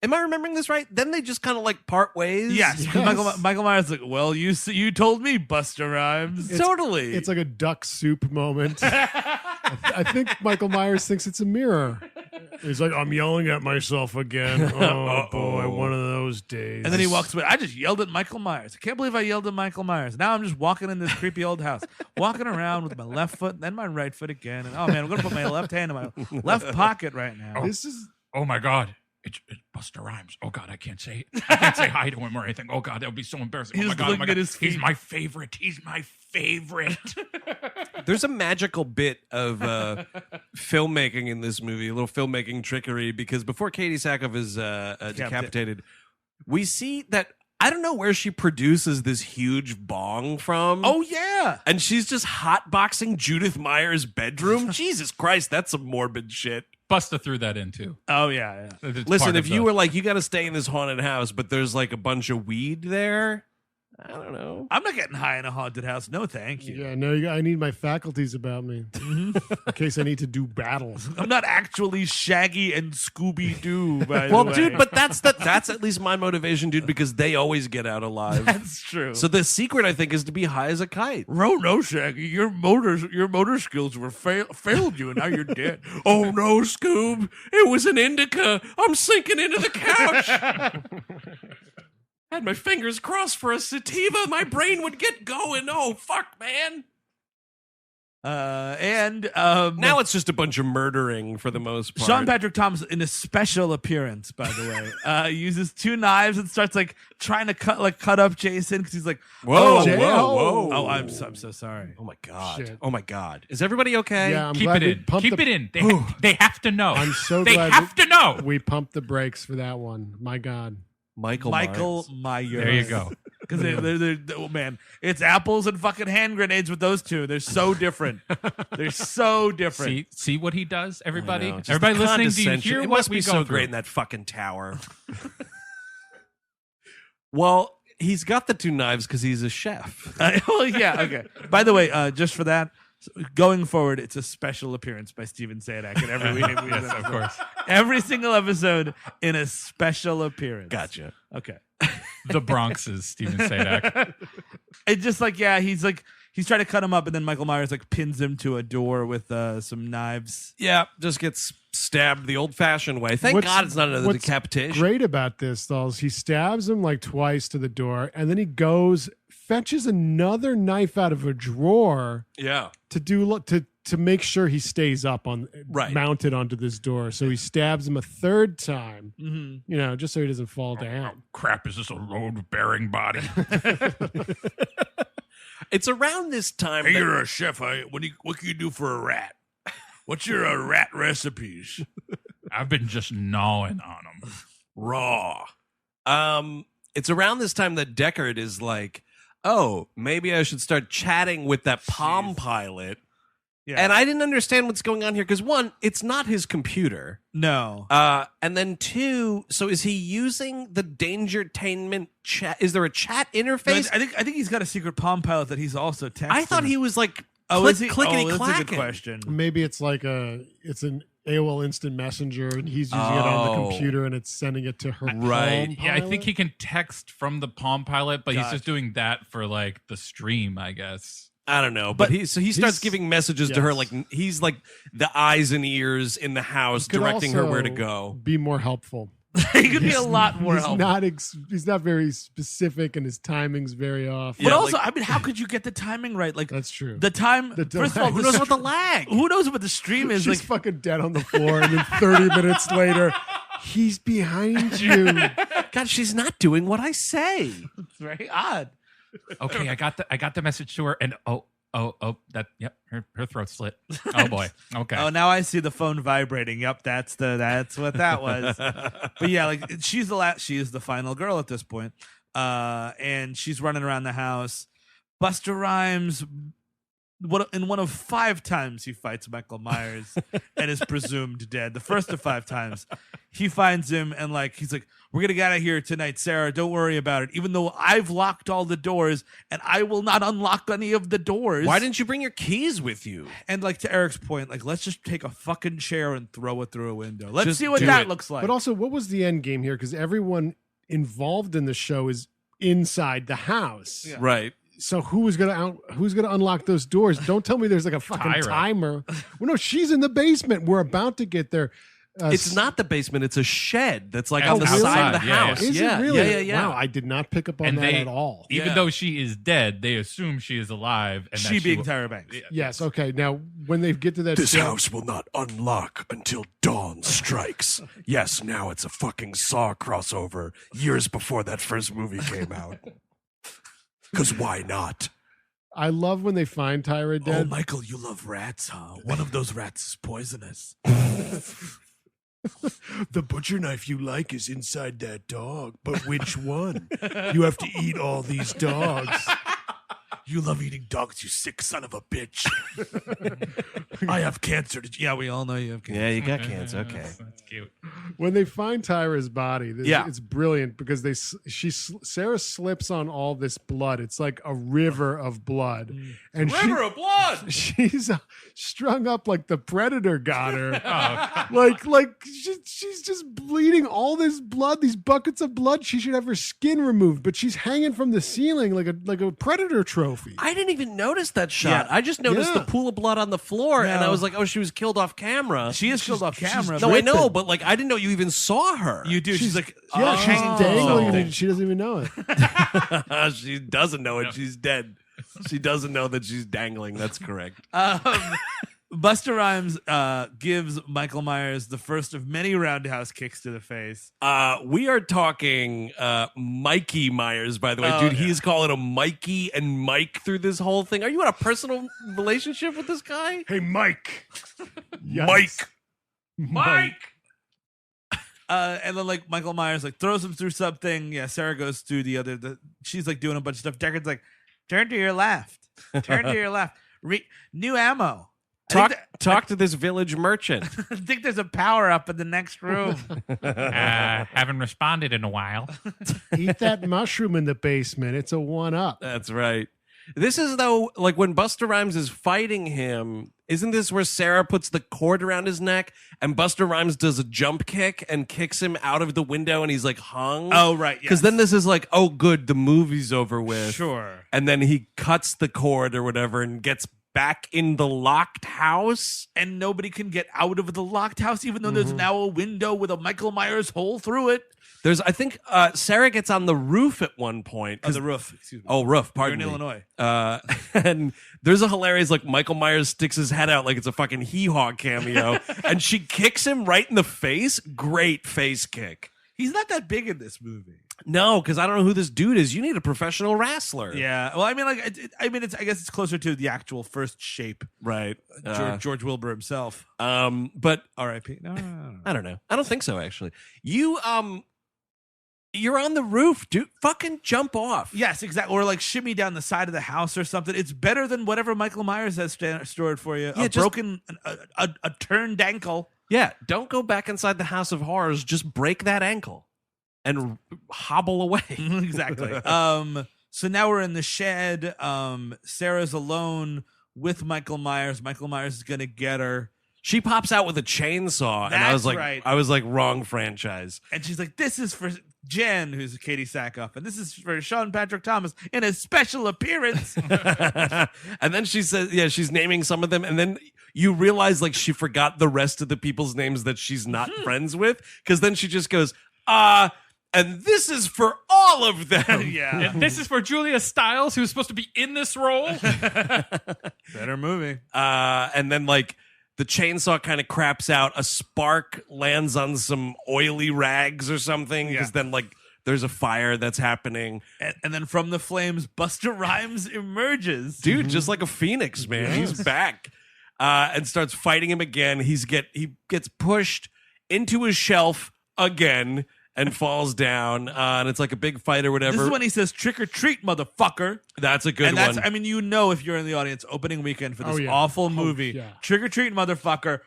am I remembering this right? Then they just kind of like part ways. Yes. Michael Myers is like, well, you told me, Busta Rhymes. Totally. It's like a duck soup moment. I think Michael Myers thinks it's a mirror. He's like, I'm yelling at myself again. Oh, boy, one of those days. And then he walks away. I just yelled at Michael Myers. I can't believe I yelled at Michael Myers. Now I'm just walking in this creepy old house, walking around with my left foot, then my right foot again. And oh man, I'm going to put my left hand in my left pocket right now. This is Oh my God. It's Busta Rhymes. Oh God, I can't say hi to him or anything. Oh God, that would be so embarrassing. He's oh my God, looking at his feet. He's my favorite. He's my favorite. There's a magical bit of filmmaking in this movie, a little filmmaking trickery, because before Katee Sackhoff is decapitated, we see that, I don't know where she produces this huge bong from. Oh, yeah. And she's just hotboxing Judith Meyer's bedroom. Jesus Christ, that's some morbid shit. Busta threw that in too. Oh, yeah. It's Listen, part if of you the- were like, you got to stay in this haunted house, but there's like a bunch of weed there, I don't know. I'm not getting high in a haunted house. No, thank you. Yeah, no, I need my faculties about me in case I need to do battle. I'm not actually Shaggy and Scooby-Doo, by Well, the way. dude, but that's at least my motivation, dude, because they always get out alive. That's true. So the secret, I think, is to be high as a kite. No, Shaggy, your motor skills were failed you, and now you're dead. Oh no, Scoob! It was an indica. I'm sinking into the couch. Had my fingers crossed for a sativa. My brain would get going. Oh fuck, man! Now it's just a bunch of murdering for the most part. Sean Patrick Thomas, in a special appearance, by the way, uses two knives and starts like trying to cut up Jason because he's like, Whoa, oh, whoa. Oh, I'm so sorry. Oh my god. Shit. Oh my god. Is everybody okay? Yeah, I'm Keep glad it we in. pumped Keep the- it in. They have to know. I'm so they glad have to know. we pumped the brakes for that one. My God. Michael Myers. There you go. Because oh man, it's apples and fucking hand grenades with those two. They're so different. They're so different. See what he does, everybody? Just Everybody the listening, do you condescension. hear It what must we be go so through? great in that fucking tower. Well, he's got the two knives because he's a chef. Well, yeah, okay. By the way, just for that, going forward, it's a special appearance by Steven Sadak in every week. Yes, of course. Every single episode in a special appearance. Gotcha. Okay. The Bronx's Steven Sadak. It's just he's trying to cut him up, and then Michael Myers pins him to a door with some knives. Yeah, just gets stabbed the old-fashioned way. Thank God it's not another decapitation. What's great about this, though, is he stabs him twice to the door, and then he goes, fetches another knife out of a drawer. Yeah. To make sure he stays up mounted onto this door. So he stabs him a third time, just so he doesn't fall down. Crap, is this a load-bearing body? It's around this time. Hey, you're a chef. What can you do for a rat? What's your rat recipes? I've been just gnawing on them. Raw. It's around this time that Deckard is like, oh, maybe I should start chatting with that Palm Pilot. Yeah. And I didn't understand what's going on here because, one, it's not his computer. No. And then, two, so is he using the Dangertainment chat? Is there a chat interface? No, I think he's got a secret Palm Pilot that he's also texting. I thought he was is he? clickety clacking. That's a good question. Maybe it's it's an AOL Instant Messenger, and he's using it on the computer, and it's sending it to her. Right. Yeah, I think he can text from the Palm Pilot, but he's just doing that for the stream, I guess. I don't know, but he starts giving messages to her he's like the eyes and ears in the house, directing her where to go. Be more helpful. He could be a lot more helpful. He's not very specific, and his timing's very off. But also, how could you get the timing right? That's true. The time. First of all, who knows what the lag? Who knows what the stream is? She's fucking dead on the floor, and then 30 minutes later, he's behind you. God, she's not doing what I say. It's very odd. Okay, I got the message to her, and her throat slit. Oh boy. Okay. Oh, now I see the phone vibrating. Yep, that's what that was. But yeah, she is the final girl at this point, and she's running around the house. Busta Rhymes, in one of 5 times he fights Michael Myers and is presumed dead. The first of 5 times, he finds him and he's like, "We're gonna get out of here tonight, Sarah. Don't worry about it. Even though I've locked all the doors and I will not unlock any of the doors. Why didn't you bring your keys with you?" And to Eric's point, let's just take a fucking chair and throw it through a window. Let's see what that looks like. But also, what was the end game here? Because everyone involved in the show is inside the house, right? So who's gonna unlock those doors? Don't tell me there's a fucking Tyra. timer. Well, no, she's in the basement. We're about to get there. It's not the basement. It's a shed that's on the outside. side of the Yeah, house. Is it really? Yeah. Wow, I did not pick up on that at all. Even though she is dead, they assume she is alive. And she being Tyra Banks. Yeah. Yes. Okay. Now, when they get to that, This house will not unlock until dawn strikes. Yes, now it's a fucking Saw crossover years before that first movie came out. Because why not? I love when they find Tyra Oh, dead. Michael, you love rats, huh? One of those rats is poisonous. The butcher knife you like is inside that dog, but which one? You have to eat all these dogs. You love eating dogs, you sick son of a bitch. I have cancer. Yeah, we all know you have cancer. Yeah, you got cancer. Okay. That's cute. When they find Tyra's body, it's brilliant because Sarah slips on all this blood. It's like a river of blood, and River of blood. she's strung up like the Predator got her. She's just bleeding all this blood, these buckets of blood. She should have her skin removed, but she's hanging from the ceiling like a Predator trophy. I didn't even notice that shot. I just noticed the pool of blood on the floor, and I was like, "Oh, she was killed off camera." She is killed off camera. No, I know, but I didn't know you even saw her. You do. She's like, she's dangling, and she doesn't even know it. She doesn't know it. She's dead. She doesn't know that she's dangling. That's correct. Busta Rhymes gives Michael Myers the first of many roundhouse kicks to the face. We are talking Mikey Myers, by the way. Dude, he's calling him Mikey and Mike through this whole thing. Are you in a personal relationship with this guy? Hey, Mike. Yes. Mike. And then like Michael Myers like throws him through something. Yeah, Sarah goes through she's like doing a bunch of stuff. Deckard's like, turn to your left. Turn to your left. New ammo. Talk to this village merchant. I think there's a power up in the next room. Haven't responded in a while. Eat that mushroom in the basement. It's a 1-up. That's right. This is though, like when Busta Rhymes is fighting him, isn't this where Sarah puts the cord around his neck and Busta Rhymes does a jump kick and kicks him out of the window and he's like hung? Oh, right. Because then this is like, oh, good, the movie's over with. Sure. And then he cuts the cord or whatever and gets back in the locked house. And nobody can get out of the locked house, even though there's now a window with a Michael Myers hole through it. I think Sarah gets on the roof at one point. The roof. Excuse me. Oh, roof. Pardon me. You're in Illinois. And there's a hilarious, like, Michael Myers sticks his head out like it's a fucking hee-haw cameo. And she kicks him right in the face. Great face kick. He's not that big in this movie. No, because I don't know who this dude is. You need a professional wrestler. Yeah. Well, I mean, like, I guess it's closer to the actual first shape. Right. George Wilbur himself. But R.I.P. No. I don't know. I don't think so, actually. You're on the roof, dude. Fucking jump off. Yes, exactly. Or like shimmy down the side of the house or something. It's better than whatever Michael Myers has stored for you. Yeah, a turned ankle. Yeah, don't go back inside the House of Horrors. Just break that ankle and hobble away. Exactly. So now we're in the shed. Sarah's alone with Michael Myers. Michael Myers is gonna get her. She pops out with a chainsaw, and I was like, right. wrong franchise. And she's like, this is for Jen, who's Katee Sackhoff, and this is for Sean Patrick Thomas in a special appearance. And then she says, yeah, she's naming some of them, and then you realize like she forgot the rest of the people's names that she's not friends with, because then she just goes, and this is for all of them. Yeah. This is for Julia Stiles, who's supposed to be in this role. Better movie. And then like the chainsaw kind of craps out. A spark lands on some oily rags or something, because then like there's a fire that's happening. And then from the flames, Busta Rhymes emerges. Dude, just like a phoenix, man. Yes. He's back. And starts fighting him again. He gets pushed into his shelf again and falls down. And it's like a big fight or whatever. This is when he says, trick or treat, motherfucker. That's a good one. I mean, you know, if you're in the audience, opening weekend for this awful movie, trick or treat, motherfucker,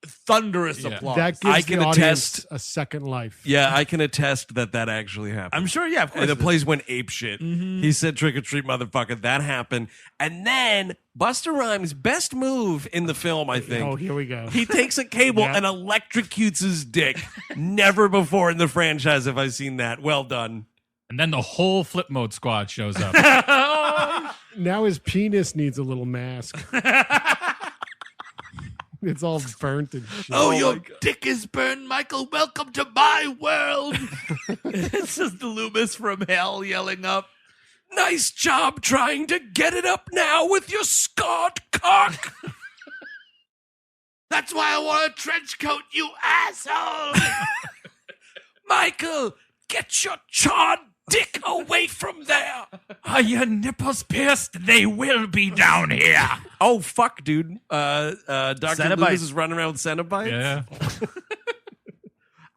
thunderous applause. That gives the audience a second life. Yeah, I can attest that actually happened. I'm sure, yeah, of course. And the place went ape shit. He said trick or treat, motherfucker. That happened. And then Busta Rhymes' best move in the film, I think. Oh, here we go. He takes a cable and electrocutes his dick. Never before in the franchise have I seen that. Well done. And then the whole flip mode squad shows up. Now his penis needs a little mask. It's all burnt and shit. Oh, your dick is burned, Michael. Welcome to my world. It's just Loomis from hell yelling up. Nice job trying to get it up now with your scarred cock. That's why I want a trench coat, you asshole. Michael, get your charred dick away from there. Are your nipples pierced? They will be down here. Oh, fuck, dude. Dr. Loomis is running around with Cenobites?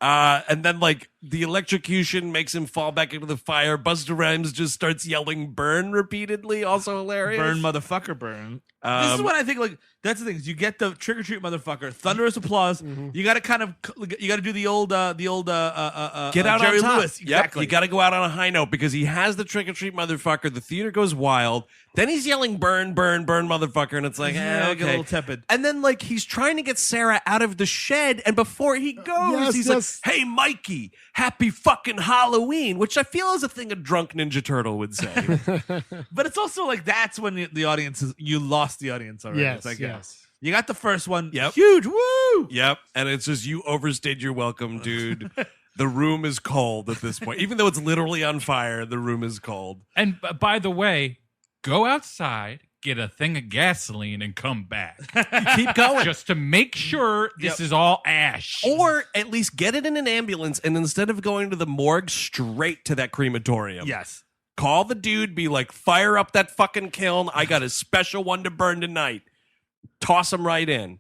Yeah. And then, like, the electrocution makes him fall back into the fire. Busta Rhymes just starts yelling burn repeatedly. Also hilarious. Burn, motherfucker, burn. This is what I think, like, that's the thing. Is you get the trick-or-treat, motherfucker, thunderous applause. You got to do the old get out Jerry on top. Lewis. Exactly. Yep, you got to go out on a high note because he has the trick-or-treat, motherfucker. The theater goes wild. Then he's yelling burn, burn, burn, motherfucker. And it's like, I okay. get a little tepid. And then, like, he's trying to get Sarah out of the shed. And before he goes, he's like, hey, Mikey, happy fucking Halloween, which I feel is a thing a drunk Ninja Turtle would say. But it's also like that's when the audience you lost the audience already. Yes, it's like, yes. You got the first one. Yep. Huge. Woo! Yep. And it's just, you overstayed your welcome, dude. The room is cold at this point. Even though it's literally on fire, the room is cold. And by the way, go outside, get a thing of gasoline, and come back. Keep going. Just to make sure this is all ash. Or at least get it in an ambulance, and instead of going to the morgue, straight to that crematorium. Yes. Call the dude, be like, fire up that fucking kiln. I got a special one to burn tonight. Toss him right in.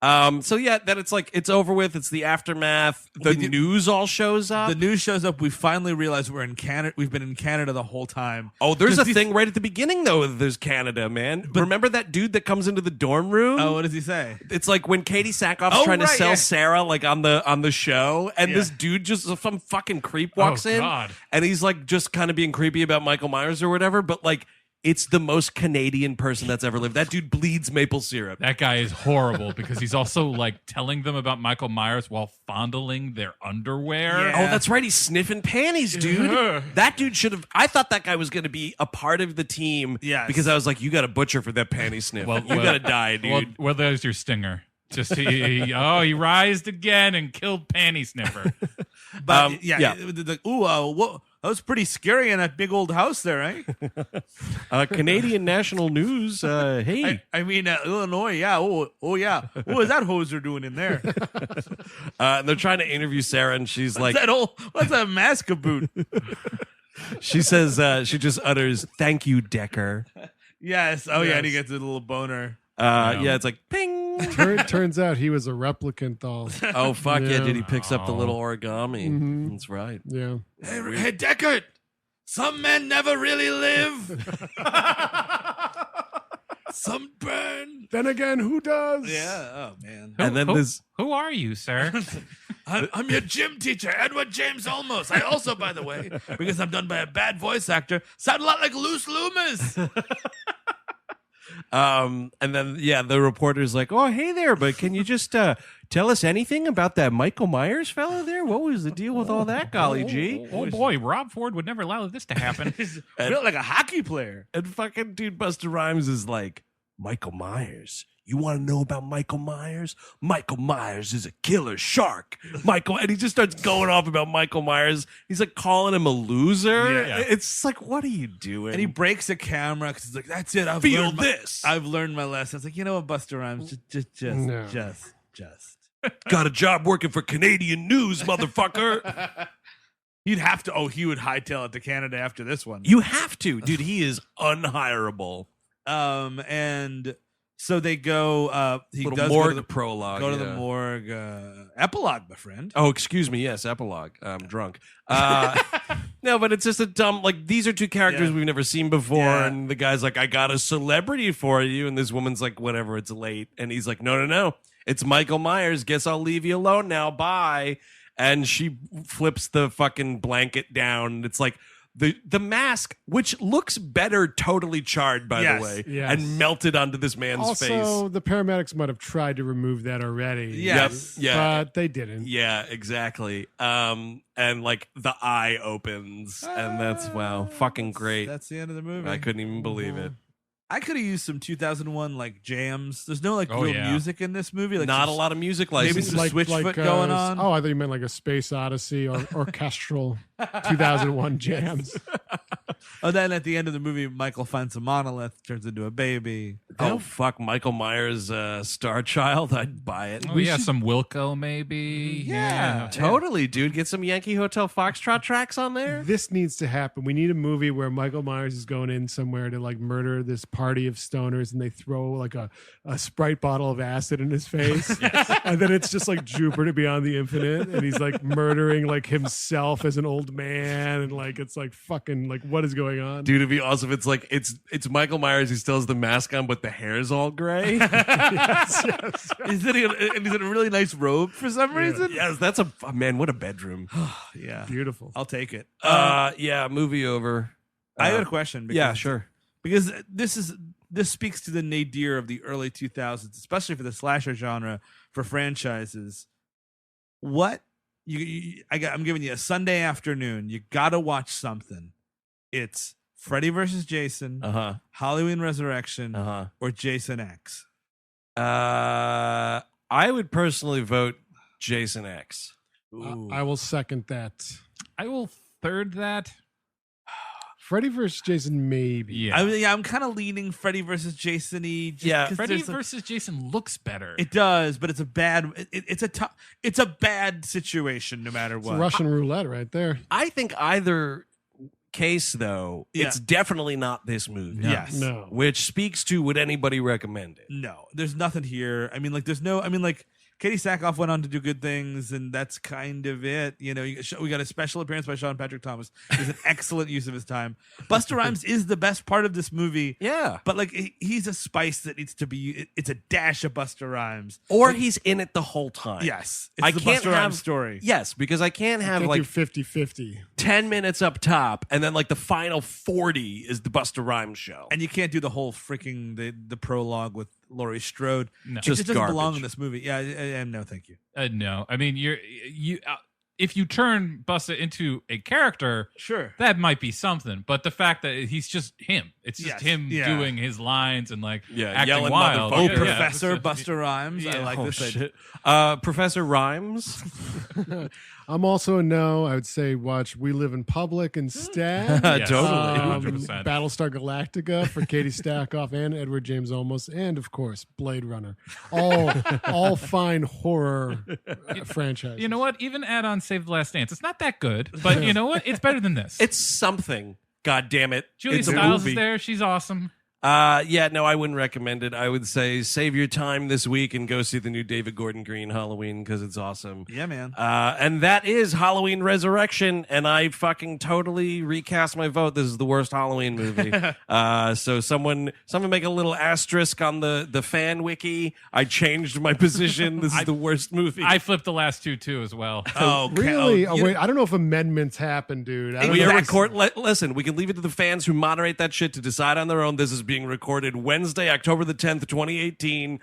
So yeah, then it's like it's over with. It's the aftermath. The news all shows up. The news shows up. We finally realize we're in Canada. We've been in Canada the whole time. Oh, there's a thing right at the beginning though. There's Canada, man. But remember that dude that comes into the dorm room? Oh, what does he say? It's like when Katee Sackhoff's trying to sell Sarah like on the show, and this dude just some fucking creep walks in, and he's like just kind of being creepy about Michael Myers or whatever, but like. It's the most Canadian person that's ever lived. That dude bleeds maple syrup. That guy is horrible because he's also like telling them about Michael Myers while fondling their underwear. Yeah. Oh, that's right. He's sniffing panties, dude. That dude should have. I thought that guy was going to be a part of the team. Yes. Because I was like, you got to butcher for that panty sniff. You got to die, dude. Well, there's your stinger. Just he rised again and killed panty sniffer. But what? That was pretty scary in that big old house there, eh? Canadian national news. Hey, I mean Illinois. Yeah. Oh yeah. What is that hoser doing in there? They're trying to interview Sarah, and she's like, "What's that mask boot?" She says, she just utters, "Thank you, Decker." Yes. Oh yeah, and he gets a little boner. Yeah, it's like ping. Turns out he was a replicant doll. Oh fuck yeah, dude! He picks up the little origami. Mm-hmm. That's right. Yeah. Hey, Deckard. Some men never really live. Some burn. Then again, who does? Yeah. Oh man. And then who are you, sir? I'm your gym teacher, Edward James Olmos. I also, by the way, because I'm done by a bad voice actor, sound a lot like Loose Loomis. And then the reporter's like, "Oh, hey there, but can you just tell us anything about that Michael Myers fellow there? What was the deal with all that, golly gee?" Oh boy, Rob Ford would never allow this to happen. Built like a hockey player. And fucking dude Busta Rhymes is like, "Michael Myers. You want to know about Michael Myers? Michael Myers is a killer shark." And he just starts going off about Michael Myers. He's like calling him a loser. Yeah. It's like, what are you doing? And he breaks the camera because he's like, "That's it. I've learned my lesson." It's like, you know what, Busta Rhymes, just. Got a job working for Canadian news, motherfucker. He'd have to. Oh, he would hightail it to Canada after this one. You have to, dude. He is unhireable. And. So they go. He does morgue go to the prologue. Go to the morgue. Epilogue, my friend. Oh, excuse me. Yes, epilogue. I'm drunk. No, but it's just a dumb. Like these are two characters we've never seen before, and the guy's like, "I got a celebrity for you," and this woman's like, "Whatever, it's late," and he's like, "No, it's Michael Myers. Guess I'll leave you alone now. Bye." And she flips the fucking blanket down. It's like. The mask, which looks better, totally charred, by the way, and melted onto this man's face. Also, the paramedics might have tried to remove that already. Yes. But they didn't. Yeah, exactly. And like the eye opens, and that's fucking great. That's the end of the movie. I couldn't even believe it. I could have used some 2001 like jams. There's no like real music in this movie. Like not a lot of music license. Maybe some Switchfoot going on. Oh, I thought you meant like a Space Odyssey or orchestral 2001 jams. Oh, then at the end of the movie, Michael finds a monolith, turns into a baby. Oh, fuck. Michael Myers, Star Child. I'd buy it. Oh, some Wilco, maybe. Yeah, totally, dude. Get some Yankee Hotel Foxtrot tracks on there. This needs to happen. We need a movie where Michael Myers is going in somewhere to like murder this party of stoners, and they throw like a Sprite bottle of acid in his face. And then it's just like Jupiter Beyond the Infinite, and he's like murdering like himself as an old man, and like it's like fucking like what is going on? Dude, it'd be awesome. It's like it's Michael Myers. He still has the mask on, but the hair's all gray. Yes. He's in a really nice robe for some reason. Yes, that's man. What a bedroom. Yeah, beautiful. I'll take it. Yeah, movie over. I got a question. Yeah, sure. Because this speaks to the nadir of the early 2000s, especially for the slasher genre for franchises. What I'm giving you a Sunday afternoon. You got to watch something. It's Freddy vs. Jason, Halloween Resurrection, or Jason X. I would personally vote Jason X. I will second that. I will third that. Freddy vs. Jason, maybe. Yeah, I'm kind of leaning Freddy vs. Jason-y. Freddy vs. Jason looks better. It does, but it's a bad. It's a bad situation no matter what. It's Russian roulette right there. I think either case, though, it's definitely not this movie. Yes. No. Which speaks to, would anybody recommend it? No, there's nothing here. I mean, like, Katee Sackhoff went on to do good things, and that's kind of it. You know, we got a special appearance by Sean Patrick Thomas. He's an excellent use of his time. Busta Rhymes is the best part of this movie. Yeah. But, like, he's a spice that needs to be, it's a dash of Busta Rhymes. Or he's in it the whole time. Yes. It's the Busta Rhymes story. Yes, because I can't have, like, 50-50. 10 minutes up top, and then, like, the final 40 is the Busta Rhymes show. And you can't do the whole freaking, the prologue with Laurie Strode. No. It just doesn't garbage. belong in this movie. Yeah, no, thank you. No, I mean if you turn Busta into a character, sure, that might be something. But the fact that he's just him, it's just him doing his lines and like acting yelling wild. motherfucker. Professor Busta Rhymes. I like this. Shit. Professor Rhymes. I'm also a no. I would say watch We Live in Public instead. Yes, Totally. 100%. Battlestar Galactica for Katee Sackhoff and Edward James Olmos, and of course Blade Runner. All fine horror franchises. You know what? Even add on Save the Last Dance. It's not that good, but you know what? It's better than this. It's something. God damn it. Julia It's a Stiles movie. is there. She's awesome. No, I wouldn't recommend it. I would say save your time this week and go see the new David Gordon Green Halloween because it's awesome. Yeah, man. And that is Halloween Resurrection, and I fucking totally recast my vote. This is the worst Halloween movie. So someone make a little asterisk on the fan wiki. I changed my position. This is the worst movie. I flipped the last two too as well. Really? Wait, I don't know if amendments happen, dude. Listen, we can leave it to the fans who moderate that shit to decide on their own. This is being recorded Wednesday, October the 10th, 2018.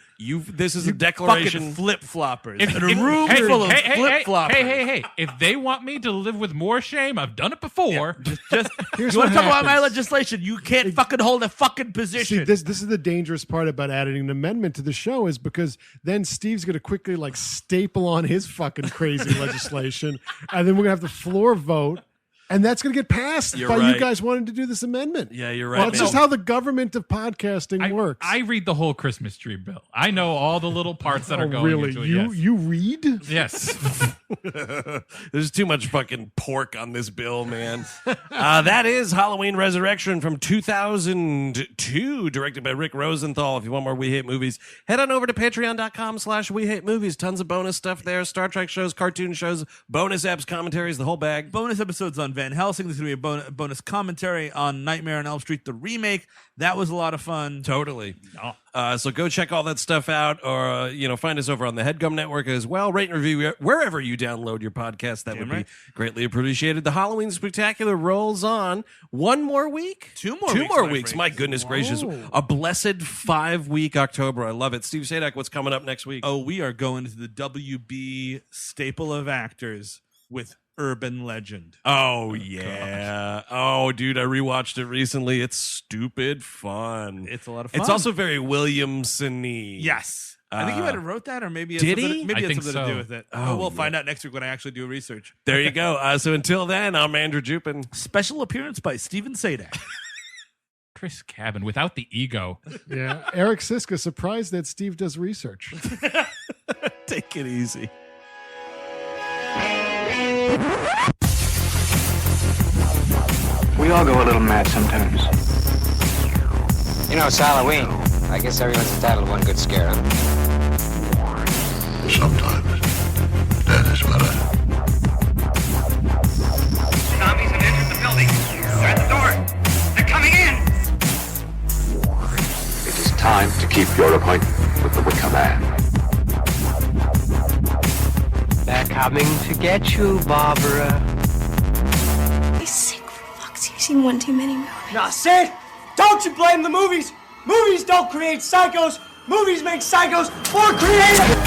This is a declaration. Fucking flip-floppers. If- In a if- room hey, full of hey, hey, flip-floppers. Hey. If they want me to live with more shame, I've done it before. Just Here's you want what to talk about my happens. legislation? You can't fucking hold a fucking position. See, this is the dangerous part about adding an amendment to the show is because then Steve's going to quickly like staple on his fucking crazy legislation, and then we're going to have the floor vote. And that's going to get passed You're by right. you guys wanting to do this amendment. Yeah, you're right. Well, it's just how the government of podcasting works. I read the whole Christmas tree bill. I know all the little parts that are going really? into it. You read? Yes. There's too much fucking pork on this bill, man. That is Halloween Resurrection from 2002, directed by Rick Rosenthal. If you want more We Hate Movies, head on over to patreon.com/We Hate Movies. Tons of bonus stuff there. Star Trek shows, cartoon shows, bonus apps, commentaries, the whole bag. Bonus episodes on Van Helsing. There's going to be a bonus commentary on Nightmare on Elm Street, the remake. That was a lot of fun. Totally. So go check all that stuff out, or find us over on the HeadGum Network as well. Rate and review wherever you download your podcast. That would be greatly appreciated. The Halloween Spooktacular rolls on. One more week? Two more weeks. My goodness gracious. A blessed 5-week October. I love it. Steve Sadak, what's coming up next week? Oh, we are going to the WB staple of actors with Urban Legend. Oh, yeah. Oh, dude, I rewatched it recently. It's stupid fun. It's a lot of fun. It's also very Williamson-y. Yes. I think he might have wrote that, or maybe did something, he? maybe I it had think something to so. do with it. Oh, we'll find out next week when I actually do research. There you go. So until then, I'm Andrew Jupin. Special appearance by Steven Sadak. Chris Cabin without the ego. Yeah. Eric Siska surprised that Steve does research. Take it easy. We all go a little mad sometimes. You know, it's Halloween. I guess everyone's entitled to one good scare, huh? Sometimes that is better. Zombies have entered the building. They're at the door. They're coming in. It is time to keep your appointment with the Wicker Man. They're coming to get you, Barbara. He's sick fucks. You've seen one too many movies. Now, Sid, don't you blame the movies. Movies don't create psychos. Movies make psychos more creative.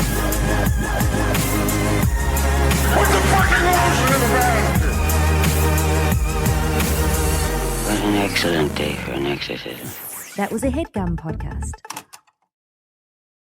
What the fucking rules in the band? What an excellent day for an exorcism. That was a HeadGum podcast.